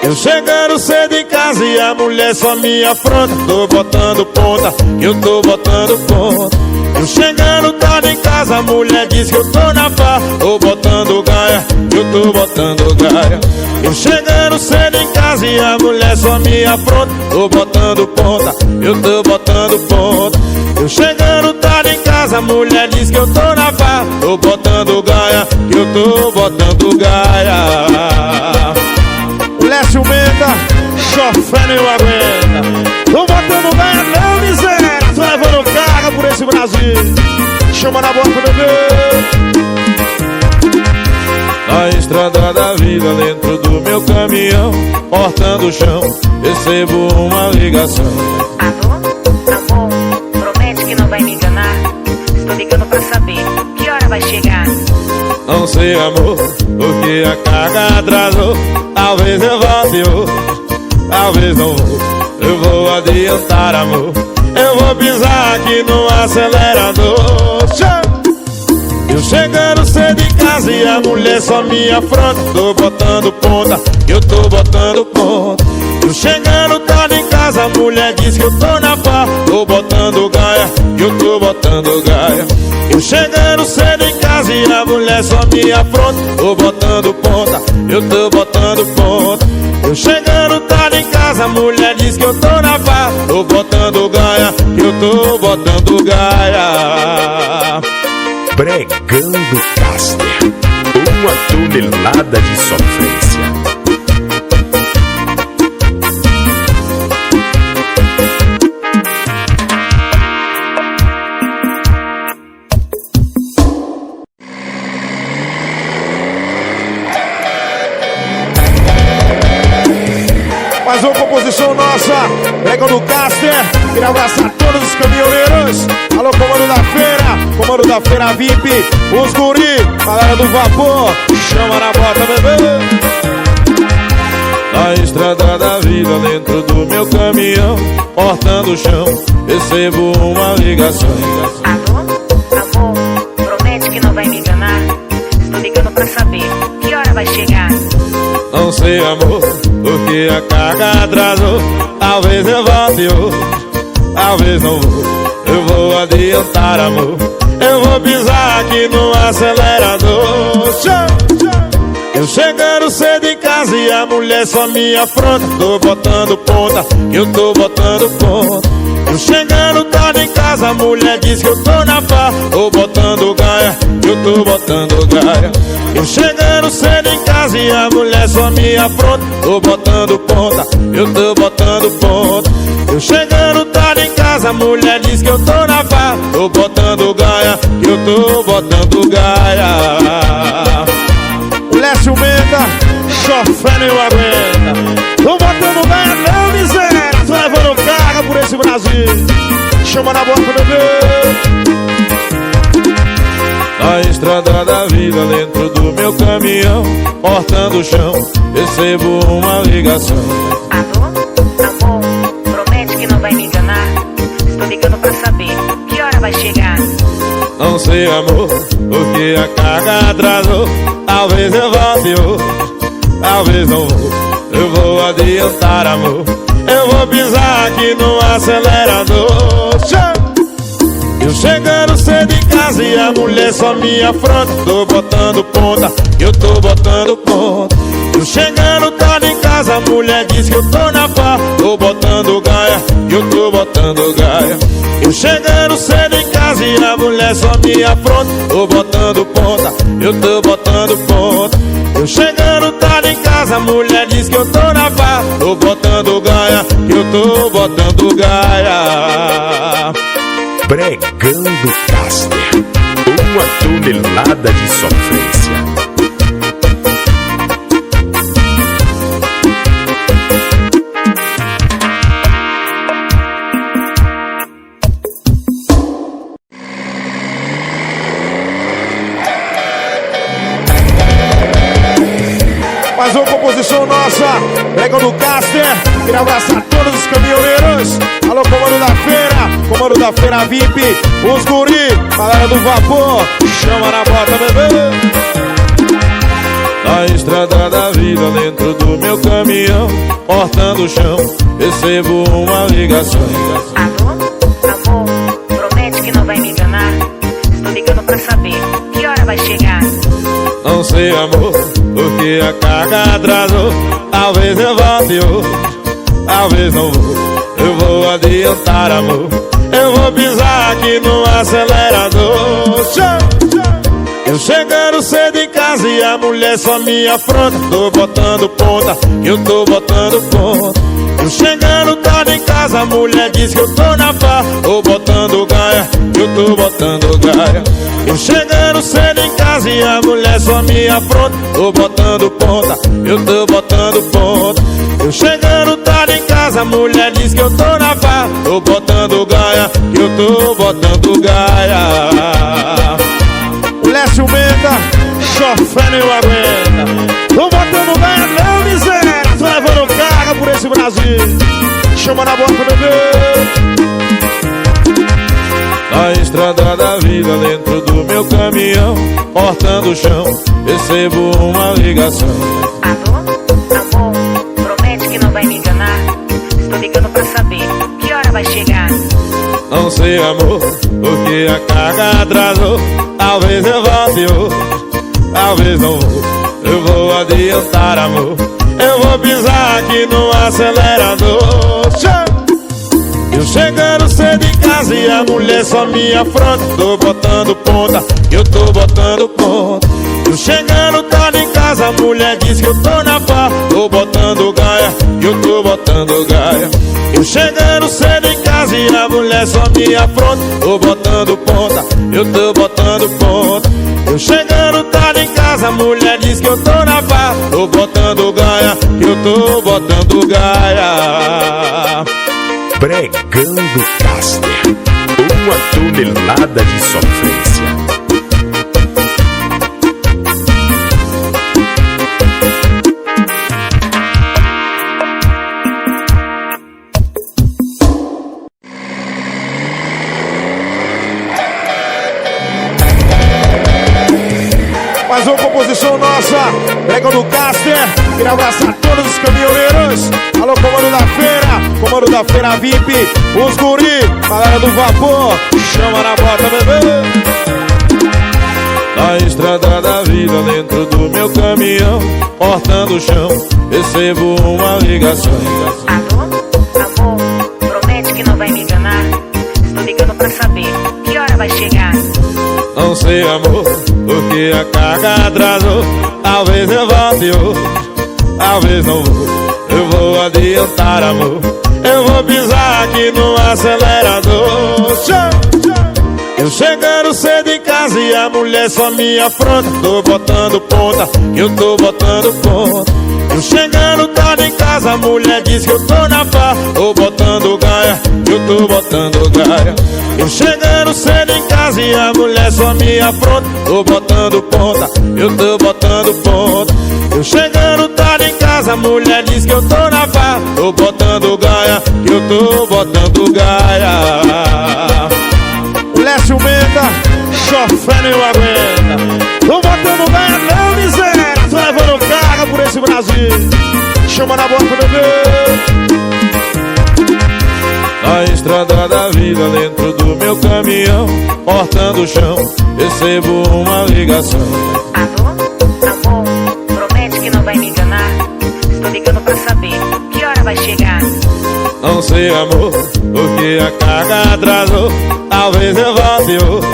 Eu chegando cedo em casa e a mulher só me afronta. Tô botando ponta, eu tô botando ponta. Eu chegando tarde em casa, a mulher diz que eu tô na farra. Tô botando gaia, eu tô botando gaia. Eu chegando cedo em casa e a mulher só me afronta. Tô botando ponta, eu tô botando ponta. Eu chegando tarde em casa, a mulher diz que eu tô na farra. Tô botando gaia, eu tô botando gaia. Mulher ciumenta, chofé nem aguenta. Tô botando gaia, não miséria. Tô levando carga por esse Brasil. Chama na bota, bebê. Na estrada da vida, dentro do meu caminhão, cortando o chão, recebo uma ligação. Alô, amor, promete que não vai me enganar. Estou ligando pra saber que hora vai chegar. Não sei, amor, porque a carga atrasou. Talvez eu volte hoje, talvez não vou. Eu vou adiantar, amor. Eu vou pisar aqui no acelerador. Eu chegando cedo em casa e a mulher só me afronta. Tô botando ponta, eu tô botando ponta. Eu chegando tarde em casa, a mulher diz que eu tô na farra. Tô botando gaia, eu tô botando gaia. Eu chegando cedo em casa e a mulher só me afronta. Tô botando ponta, eu tô botando ponta. Eu chegando tarde em casa, a mulher diz que eu tô na farra. Tô botando gaia, eu tô botando gaia. Pregando Caster, uma tonelada de sofrência. Mais uma composição nossa, Pregando Caster. Queria abraçar todos os caminhoneiros. Alô, comando da feira VIP, os guri, galera do vapor, chama na bota, bebê. Na estrada da vida, dentro do meu caminhão, cortando o chão, recebo uma ligação. Alô, amor, promete que não vai me enganar. Estou ligando pra saber que hora vai chegar. Não sei, amor, porque a carga atrasou. Talvez eu volte hoje, talvez não vou. Eu vou adiantar, amor. Eu vou pisar aqui no acelerador. Eu chegando cedo em casa e a mulher só me afronta. Tô botando ponta, eu tô botando ponta. Eu chegando tarde em casa, a mulher diz que eu tô na farra. Tô botando gaia, eu tô botando gaia. Eu chegando cedo em casa e a mulher só me afronta. Tô botando ponta, eu tô botando ponta. Eu chegando tarde em casa, a mulher diz que eu tô na farra. Tô botando gaia, eu tô botando gaia. Mulher ciumenta, chofé nem aguenta. Tô botando gaia, não miséria. Tô levando carga por esse Brasil. Chama na bota, bebê. Na estrada da vida, dentro do meu caminhão, cortando o chão, recebo uma ligação. Alô, amor, promete que não vai me enganar. Estou ligando pra saber que hora vai chegar. Não sei, amor, porque a carga atrasou. Talvez eu volte hoje, talvez não vou. Eu vou adiantar, amor. Eu Eu vou pisar aqui no acelerador. Eu chegando cedo em casa e a mulher só me afronta. Tô botando ponta, eu tô botando ponta. Eu chegando tarde em casa, a mulher diz que eu tô na farra. Tô botando gaia, eu tô botando gaia. Eu chegando cedo em casa e a mulher só me afronta. Tô botando ponta, eu tô botando ponta. Eu chegando tarde em casa, a mulher diz que eu tô na farra. Tô botando gaia, eu tô botando gaia. Bregando Caster, uma tonelada de sofrência. Mais uma composição nossa, Bregando Caster. Queria abraçar todos os caminhoneiros. Alô, comando da feira VIP. Os guri, galera do vapor, chama na bota, bebê. Na estrada da vida, dentro do meu caminhão, cortando o chão, recebo uma ligação. Alô, amor, promete que não vai me enganar. Estou ligando pra saber que hora vai chegar. Não sei, amor, porque a carga atrasou. Talvez eu volte hoje, talvez não vou. Eu vou adiantar, amor. Eu vou pisar aqui no acelerador. Eu chegando cedo em casa e a mulher só me afronta. Tô botando ponta, eu tô botando ponta. Eu chegando tarde em casa, a mulher diz que eu tô na farra. Tô botando gaia, eu tô botando gaia. Eu chegando cedo em casa e a mulher só me afronta. Tô botando ponta, eu tô botando ponta. Eu chegando tarde em casa, a mulher diz que eu tô na farra. Tô botando gaia, eu tô botando gaia. O Lécio Menda, chofé nem aguenta. Tô botando gaia não, miséria. Tô levando carga por esse Brasil. Chama na bota, bebê. Na estrada da vida, dentro do meu caminhão, cortando o chão, recebo uma ligação. Alô, amor, promete que não vai me enganar. Estou ligando pra saber que hora vai chegar. Não sei, amor, porque a carga atrasou. Talvez eu volte hoje, talvez não vou. Eu vou adiantar, amor. Eu vou pisar aqui no acelerador. Eu chegando cedo em casa e a mulher só me afronta. Tô botando ponta, eu tô botando ponta. Eu chegando tarde em casa, a mulher diz que eu tô na farra. Tô botando gaia, eu tô botando gaia. Eu chegando cedo em casa e a mulher só me afronta. Tô botando ponta, eu tô botando ponta. Eu chegando tarde em casa, a mulher diz que eu tô na farra. Tô botando gaia, eu tô botando gaia. Bregando Caster, uma tonelada de sofrência. Mais uma composição nossa, Bregando Caster. Queria abraçar todos os caminhoneiros. Alô, comando da feira VIP. Os guri, galera do vapor, chama na bota, bebê. Na estrada da vida, dentro do meu caminhão, cortando o chão, recebo uma ligação. Alô, amor, promete que não vai me enganar. Estou ligando pra saber que hora vai chegar. Não sei, amor, porque a carga atrasou. Talvez eu volte hoje, talvez não vou. Eu vou adiantar, amor. Eu vou pisar aqui no acelerador. Eu chegando cedo em casa e a mulher só me afronta. Tô botando ponta, eu tô botando ponta. Eu chegando tarde em casa, a mulher diz que eu tô na farra. Tô botando gaia, eu tô botando gaia. Eu chegando cedo em casa e a mulher só me afronta. Tô botando ponta, eu tô botando ponta. Eu chegando tarde em casa, a mulher diz que eu tô na farra. Tô botando gaia, eu tô botando gaia. O Lécio Menda, chofé nem aguenta. Tô botando gaia não, miséria. Tô levando carga por esse Brasil. Chama na bota, bebê. Na estrada da vida, dentro do meu caminhão, cortando o chão, recebo uma ligação. Alô, amor, promete que não vai me enganar. Estou ligando pra saber que hora vai chegar. Não sei, amor, porque a carga atrasou. Talvez eu volte hoje,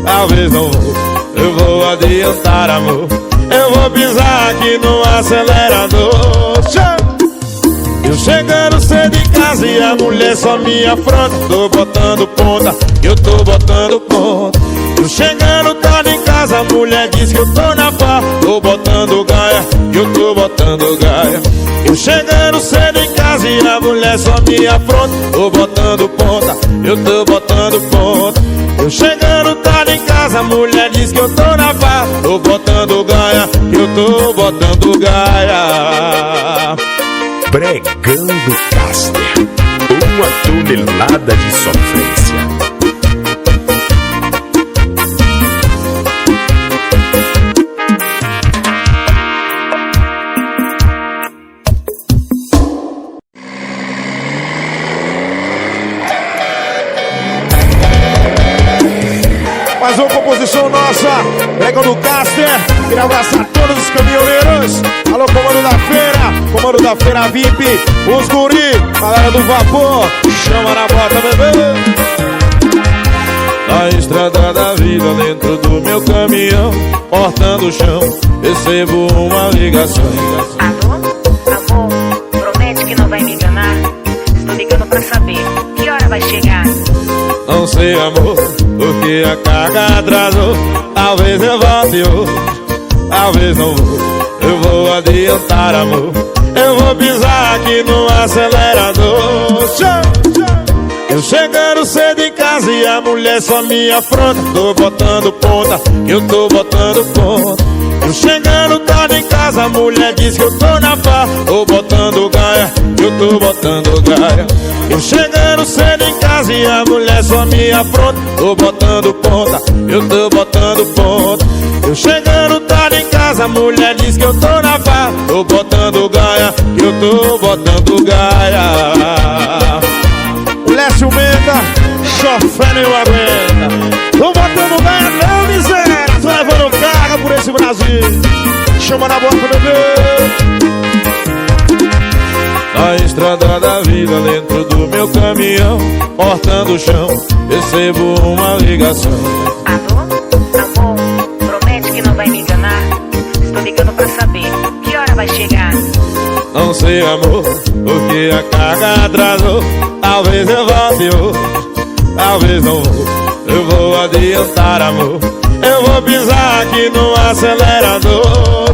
talvez não vou. Eu vou adiantar, amor. Eu vou pisar aqui no acelerador. Eu chegando cedo em casa e a mulher só me afronta. Tô botando ponta, eu tô botando ponta. Eu chegando tarde em casa, a mulher diz que eu tô na pá. Tô botando gaia, eu tô botando gaia. Eu chegando cedo em casa e a mulher só me afronta. Tô botando ponta, eu tô botando ponta. Eu chegando tarde em casa, a mulher diz que eu tô na pá. Tô botando gaia, eu tô botando gaia. Pregão do Caster, uma tonelada de sofrência. Mais uma composição nossa, Pregão do Caster. Queria abraçar todos os caminhoneiros. Alô, comando da feira VIP, os guri, galera do vapor, chama na bota, bebê. Na estrada da vida, dentro do meu caminhão, cortando o chão, recebo uma ligação. Alô, amor, promete que não vai me enganar. Estou ligando pra saber que hora vai chegar. Não sei, amor, porque a carga atrasou. Talvez eu volte hoje, talvez não vou. Eu vou adiantar, amor. Eu vou pisar aqui no acelerador. Eu chegando cedo em casa e a mulher só me afronta. Tô botando ponta, eu tô botando ponta. Eu chegando tarde em casa, a mulher diz que eu tô na pá. Tô botando gaia, eu tô botando gaia. Eu chegando cedo em casa e a mulher só me afronta. Tô botando ponta, eu tô botando ponta. Eu chegando tarde em casa, a mulher diz que eu tô na pá. Tô botando gaia, eu tô botando gaia. O Lécio Menda, chofé eu aguenta. Tô botando gaia não, miséria. Tô levando carga por esse Brasil. Chama na bota, bebê. Na estrada da vida, dentro do meu caminhão, cortando o chão, recebo uma ligação. Alô, amor, promete que não vai me enganar. Estou ligando pra saber que hora vai chegar. Não sei, amor, porque a carga atrasou. Talvez eu volte hoje, talvez não vou. Eu vou adiantar, amor. Eu vou pisar aqui no acelerador.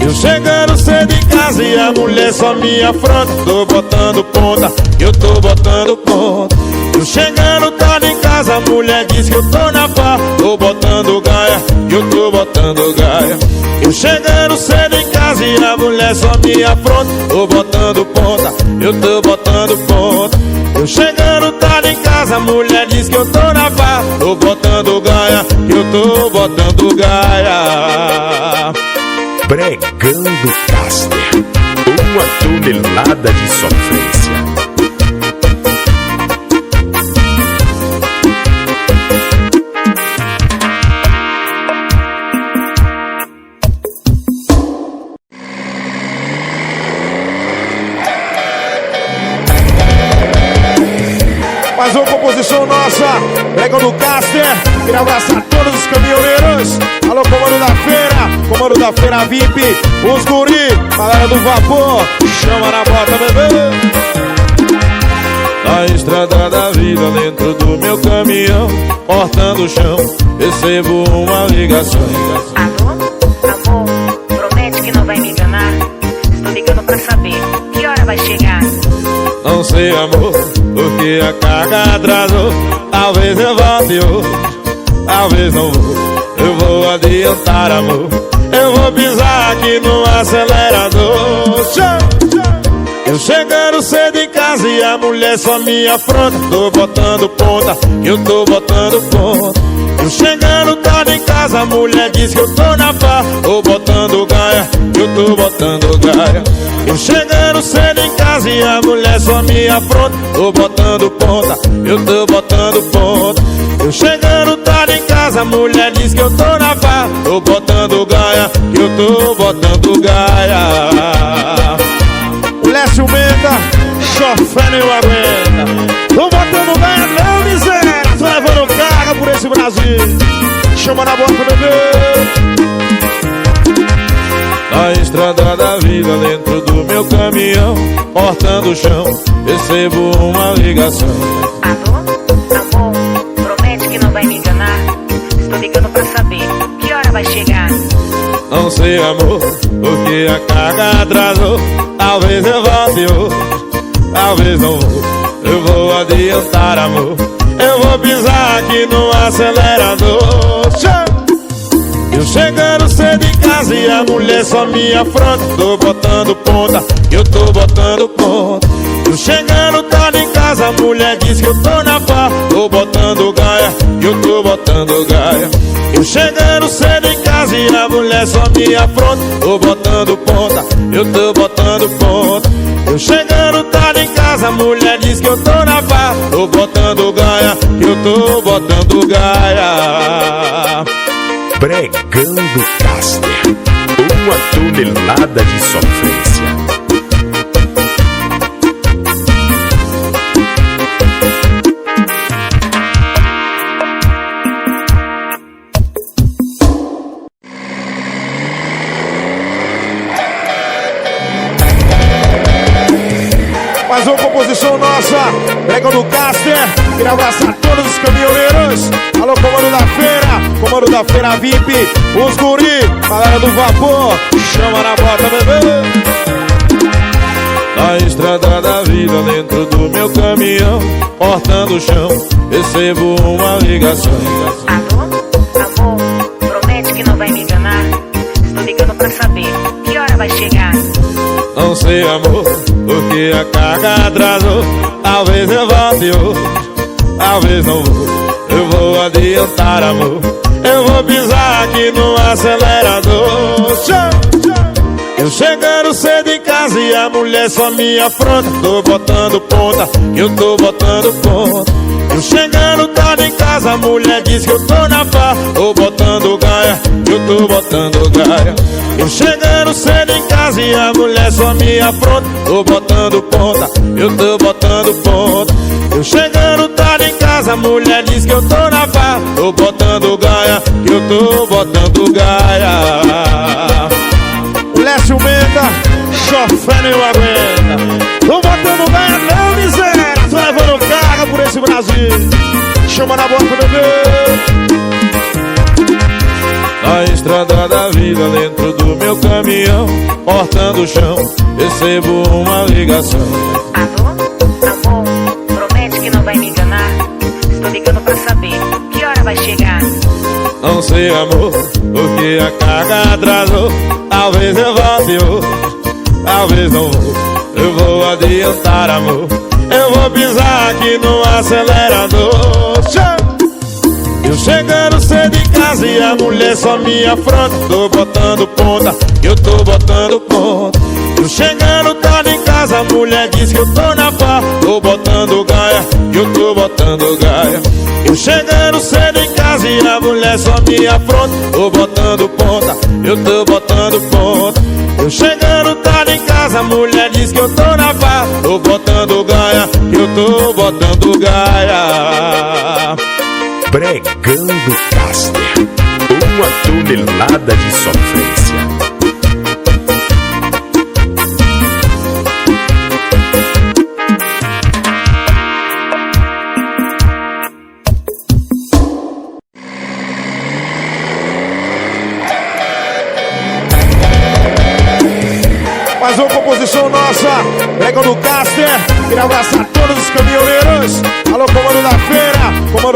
Eu chegando cedo em casa e a mulher só me afronta. Tô botando ponta, eu tô botando ponta. Eu chegando tarde em casa, a mulher diz que eu tô na pá. Tô botando gaia, eu tô botando gaia. Eu chegando cedo em casa e a mulher só me afronta. Tô botando ponta, eu tô botando ponta. Eu chegando tarde em casa, a mulher diz que eu tô na pá. Tô botando gaia, eu tô botando gaia. Pregão do Caster, uma tonelada de sofrência. Mais uma composição nossa, Pregão do Caster. Queria abraçar todos os caminhoneiros. Alô, comando da feira VIP, os guri, galera do vapor, chama na bota, bebê. Na estrada da vida, dentro do meu caminhão, cortando o chão, recebo uma ligação. Alô, amor, promete que não vai me enganar. Estou ligando pra saber que hora vai chegar. Não sei, amor, porque a carga atrasou. Talvez eu volte hoje, talvez não vou. Eu vou adiantar, amor. Eu vou pisar aqui no acelerador. Eu chegando cedo em casa e a mulher só me afronta. Tô botando ponta, eu tô botando ponta. Eu chegando tarde em casa, a mulher diz que eu tô na pá. Tô botando gaia, eu tô botando gaia. Eu chegando cedo em casa e a mulher só me afronta. Tô botando ponta, eu tô botando ponta. Eu chegando tarde em casa, a mulher diz que eu tô na farra. Tô botando gaia, que eu tô botando gaia. Mulher ciumenta, chofé nem aguenta. Tô botando gaia não, miséria. Tô levando carga por esse Brasil. Chama na boca, bebê. Na estrada da vida, dentro do meu caminhão, cortando o chão, recebo uma ligação. Alô, amor, promete que não vai me enganar. Estou ligando pra saber que hora vai chegar. Não sei, amor, porque a carga atrasou. Talvez eu volte hoje, talvez não vou. Eu vou adiantar, amor. Eu vou pisar aqui no acelerador. Eu chegando cedo em casa e a mulher só me afronta. Tô botando ponta, eu tô botando ponta. Eu chegando tarde em casa, a mulher diz que eu tô na farra. Tô botando gaia, eu tô botando gaia. Eu chegando cedo em casa e a mulher só me afronta. Tô botando ponta, eu tô botando ponta. Eu chegando tarde em casa, a mulher diz que eu tô na farra. Tô botando gaia, eu tô botando gaia. Pregando Caster, uma tonelada de sofrência. Mais uma composição nossa, Pregando Caster. Queria abraçar todos os caminhoneiros. Alô, comando da feira VIP, os guri, galera do vapor, chama na bota, bebê. Na estrada da vida, dentro do meu caminhão, cortando o chão, recebo uma ligação. Alô, amor, promete que não vai me enganar. Estou ligando pra saber que hora vai chegar. Não sei, amor, porque a carga atrasou. Talvez eu volte hoje, talvez não vou. Eu vou adiantar, amor. Eu vou pisar aqui no acelerador. Eu chegando cedo em casa e a mulher só me afronta. Tô botando ponta, eu tô botando ponta. Eu chegando tarde em casa, a mulher diz que eu tô na farra. Tô botando gaia, eu tô botando gaia. Eu chegando cedo em casa e a mulher só me afronta. Tô botando ponta, eu tô botando ponta. Eu chegando tarde em casa, a mulher diz que eu tô na farra. Tô botando gaia, eu tô botando gaia. Mulher ciumenta, chofé nem aguenta. Tô botando gaia não, miséria. Tô levando carga por esse Brasil. Chama na boca, bebê. Na estrada da vida, dentro do meu caminhão, cortando o chão, recebo uma ligação. Alô, amor, promete que não vai me enganar. Estou ligando pra saber que hora vai chegar. Não sei, amor, porque a carga atrasou. Talvez eu volte hoje, talvez não vou. Eu vou adiantar, amor. Eu vou pisar aqui no acelerador. Eu chegando cedo em casa e a mulher só me afronta. Tô botando ponta, eu tô botando ponta. Eu chegando tarde em casa, a mulher diz que eu tô na farra. Tô botando gaia, eu tô botando gaia. Eu chegando cedo em casa e a mulher só me afronta. Tô botando ponta, eu tô botando ponta. Eu chegando tarde em casa, a mulher diz que eu tô na farra. Tô botando gaia, eu tô botando gaia. Pregando Caster, uma tonelada de sofrência. Mais uma composição nossa, Pregando Caster. Queria abraçar todos os caminhoneiros. Alô, comando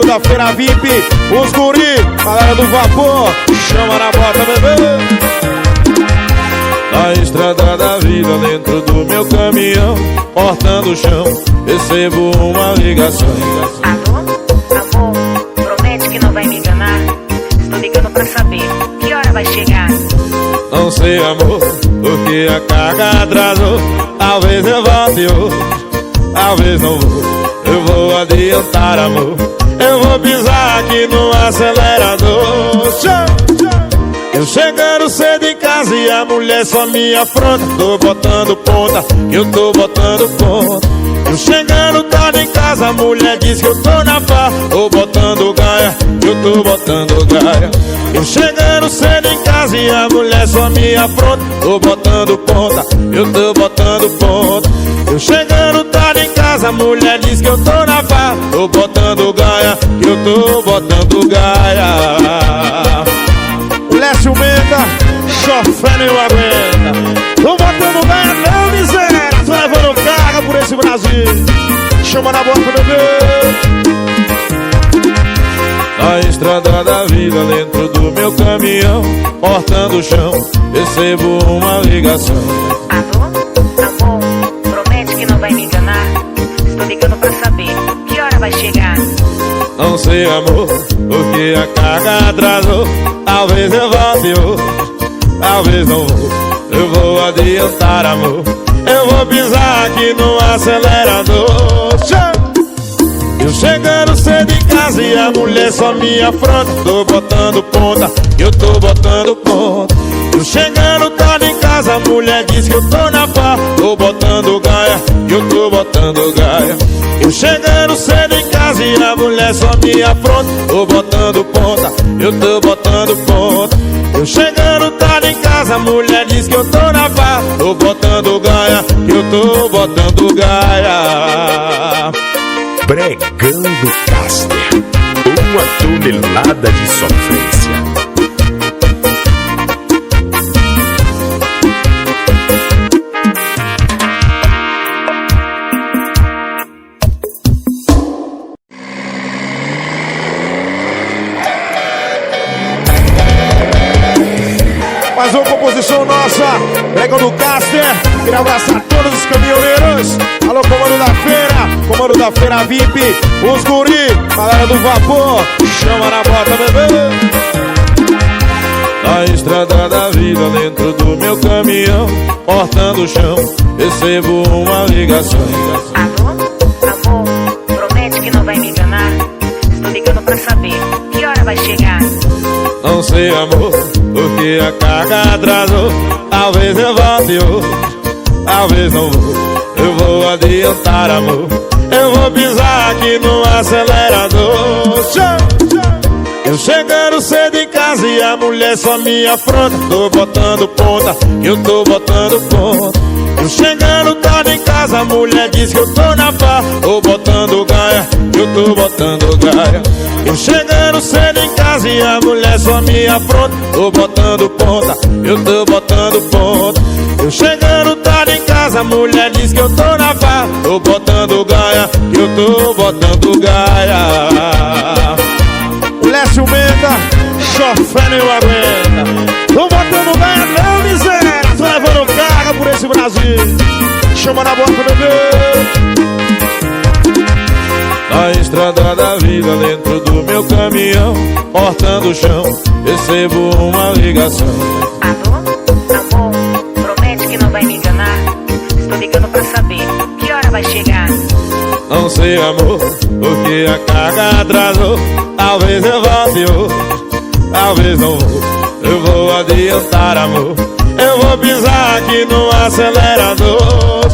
da feira VIP, os guri, galera do vapor, chama na bota, bebê. Na estrada da vida, dentro do meu caminhão, cortando o chão, recebo uma ligação. Alô, amor, promete que não vai me enganar. Estou ligando pra saber que hora vai chegar. Não sei, amor, a carga atrasou. Talvez eu volte hoje, talvez não vou. Eu vou adiantar, amor. Eu vou pisar aqui no acelerador. Eu chegando cedo em casa e a mulher só me afronta. Tô botando ponta, eu tô botando ponta. Eu chegando tarde em casa, a mulher diz que eu tô na farra. Tô botando gaia, eu tô botando gaia. Eu chegando cedo em casa e a mulher só me afronta. Tô botando ponta, eu tô botando ponta. Eu chegando tarde em casa, a mulher diz que eu tô na farra. Tô botando gaia, eu tô botando gaia. Lécio Menta, chofé nem aguenta. Tô botando gaia não, miséria. Tô levando carga por esse Brasil. Chama na boca, bebê. Na estrada da vida, dentro do meu caminhão, cortando o chão, recebo uma ligação. Alô, amor, promete que não vai me enganar. Estou ligando pra saber que hora vai chegar. Não sei, amor, porque a carga atrasou. Talvez eu volte hoje, talvez não vou. Eu vou adiantar, amor. Eu vou pisar aqui no acelerador. Eu chegando cedo em casa e a mulher só me afronta. Tô botando ponta, eu tô botando ponta. Eu chegando tarde em casa, a mulher diz que eu tô na farra. Tô botando gaia, eu tô botando gaia. Eu chegando cedo em casa e a mulher só me afronta. Tô botando ponta, eu tô botando ponta. Eu chegando tarde em casa, a mulher diz que eu tô na farra. Tô botando gaia, eu tô botando gaia. Pregando Caster, uma tonelada de sofrência. Mais uma composição nossa, Pregando Caster. Queria abraçar todos os caminhoneiros. Alô, comando da feira VIP, os guri, galera do vapor, chama na bota, bebê. Na estrada da vida, dentro do meu caminhão, cortando o chão, recebo uma ligação. Alô, amor, promete que não vai me enganar. Estou ligando pra saber que hora vai chegar. Não sei, amor, porque a carga atrasou. Talvez eu volte hoje, talvez não vou. Eu vou adiantar, amor. Eu vou pisar aqui no acelerador. Eu chegando cedo em casa e a mulher só me afronta. Tô botando ponta, eu tô botando ponta. Eu chegando tarde em casa, a mulher diz que eu tô na farra. Tô botando gaia, eu tô botando gaia. Eu chegando cedo em casa e a mulher só me afronta. Tô botando ponta, eu tô botando ponta. Eu chegando tarde em casa, a mulher diz que eu tô na farra. Tô botando gaia, eu tô botando gaia. Lécio Menta, chofé nem aguenta. Tô botando gaia não, miséria. Tô levando carga por esse Brasil. Chama na boca, bebê. Na estrada da vida, dentro do meu caminhão, cortando o chão, recebo uma ligação. Alô, amor, promete que não vai me enganar. Estou ligando pra saber que hora vai chegar. Não sei, amor, porque a carga atrasou. Talvez eu volte hoje, talvez não vou. Eu vou adiantar, amor. Eu vou pisar aqui no acelerador.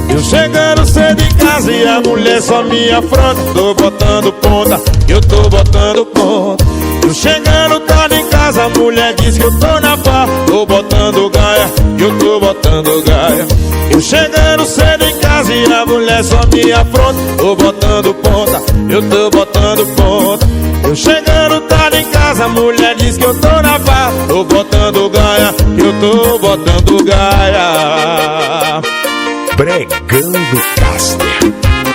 Eu chegando cedo em casa e a mulher só me afronta. Tô botando ponta, eu tô botando ponta. Eu chegando tarde em casa, a mulher diz que eu tô na farra. Tô botando gaia, eu tô botando gaia. Eu chegando cedo em casa e a mulher só me afronta. Tô botando ponta, eu tô botando ponta. Eu chegando tarde em casa, a mulher diz que eu tô na farra. Tô botando gaia, eu tô botando gaia. Pregando Caster,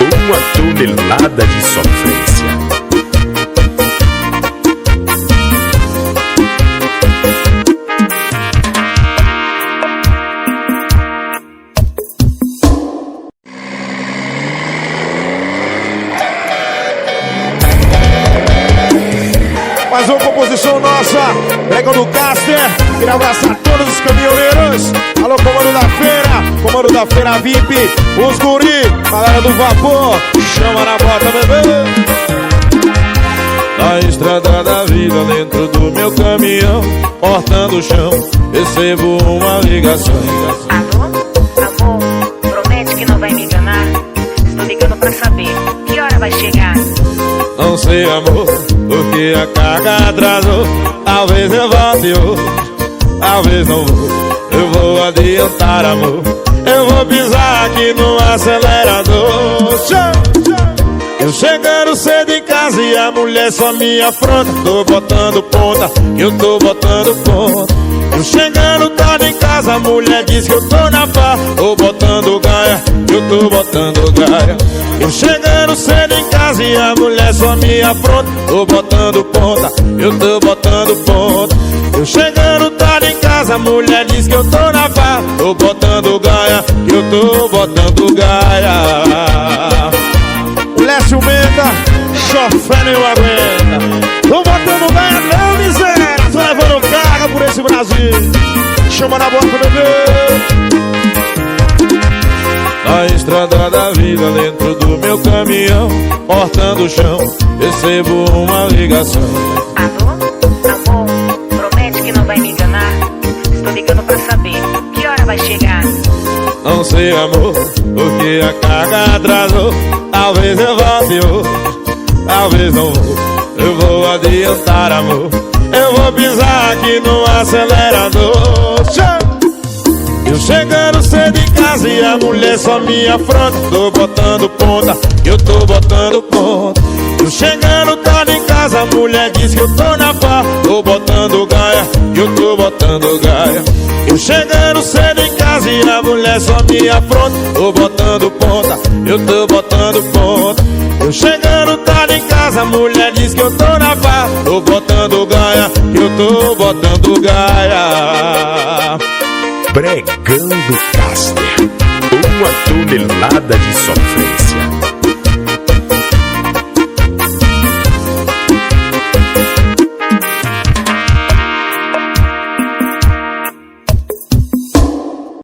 uma tonelada de sofrência. Mais uma composição composição nossa, Brega do Caster. Queria abraçar todos os caminhoneiros. Alô, comando da feira VIP, os guri, galera do vapor, chama na bota, bebê. Na estrada da vida, dentro do meu caminhão, cortando o chão, recebo uma ligação. Alô, amor, promete que não vai me enganar. Estou ligando pra saber que hora vai chegar. Não sei, amor, porque a carga atrasou. Talvez eu volte hoje, talvez não vou. Eu vou adiantar, amor. Eu vou pisar aqui no acelerador. Eu chegando cedo em casa e a mulher só me afronta. Tô botando ponta, eu tô botando ponta. Eu chegando tarde em casa, a mulher diz que eu tô na pá. Tô botando gaia, eu tô botando gaia. Eu chegando cedo em casa e a mulher só me afronta. Tô botando ponta, eu tô botando ponta. Eu chegando tarde em casa, a mulher diz que eu tô na pá. Tô botando gaia, eu tô botando gaia. Lécio Menta, chofé eu aguenta. Tô botando gaia não, miséria. Tô levando carga por esse Brasil. Chama na bota, bebê. Na estrada da vida, dentro do meu caminhão, cortando o chão, recebo uma ligação. Alô, amor, promete que não vai me enganar. Estou ligando pra saber que hora vai chegar. Não sei, amor, porque a carga atrasou. Talvez eu volte hoje, talvez não vou. Eu vou adiantar, amor. Eu vou pisar aqui no acelerador. Eu chegando cedo em casa e a mulher só me afronta. Tô botando ponta, eu tô botando ponta. Eu chegando tarde em casa, a mulher diz que eu tô na pá. Tô botando gaia, eu tô botando gaia. Eu chegando cedo em casa e a mulher só me afronta. Tô botando ponta, eu tô botando ponta. Eu chegando tarde em casa, a mulher diz que eu tô na pá. Tô botando gaia, eu tô botando gaia. Bregando Caster, uma tonelada de sofrência.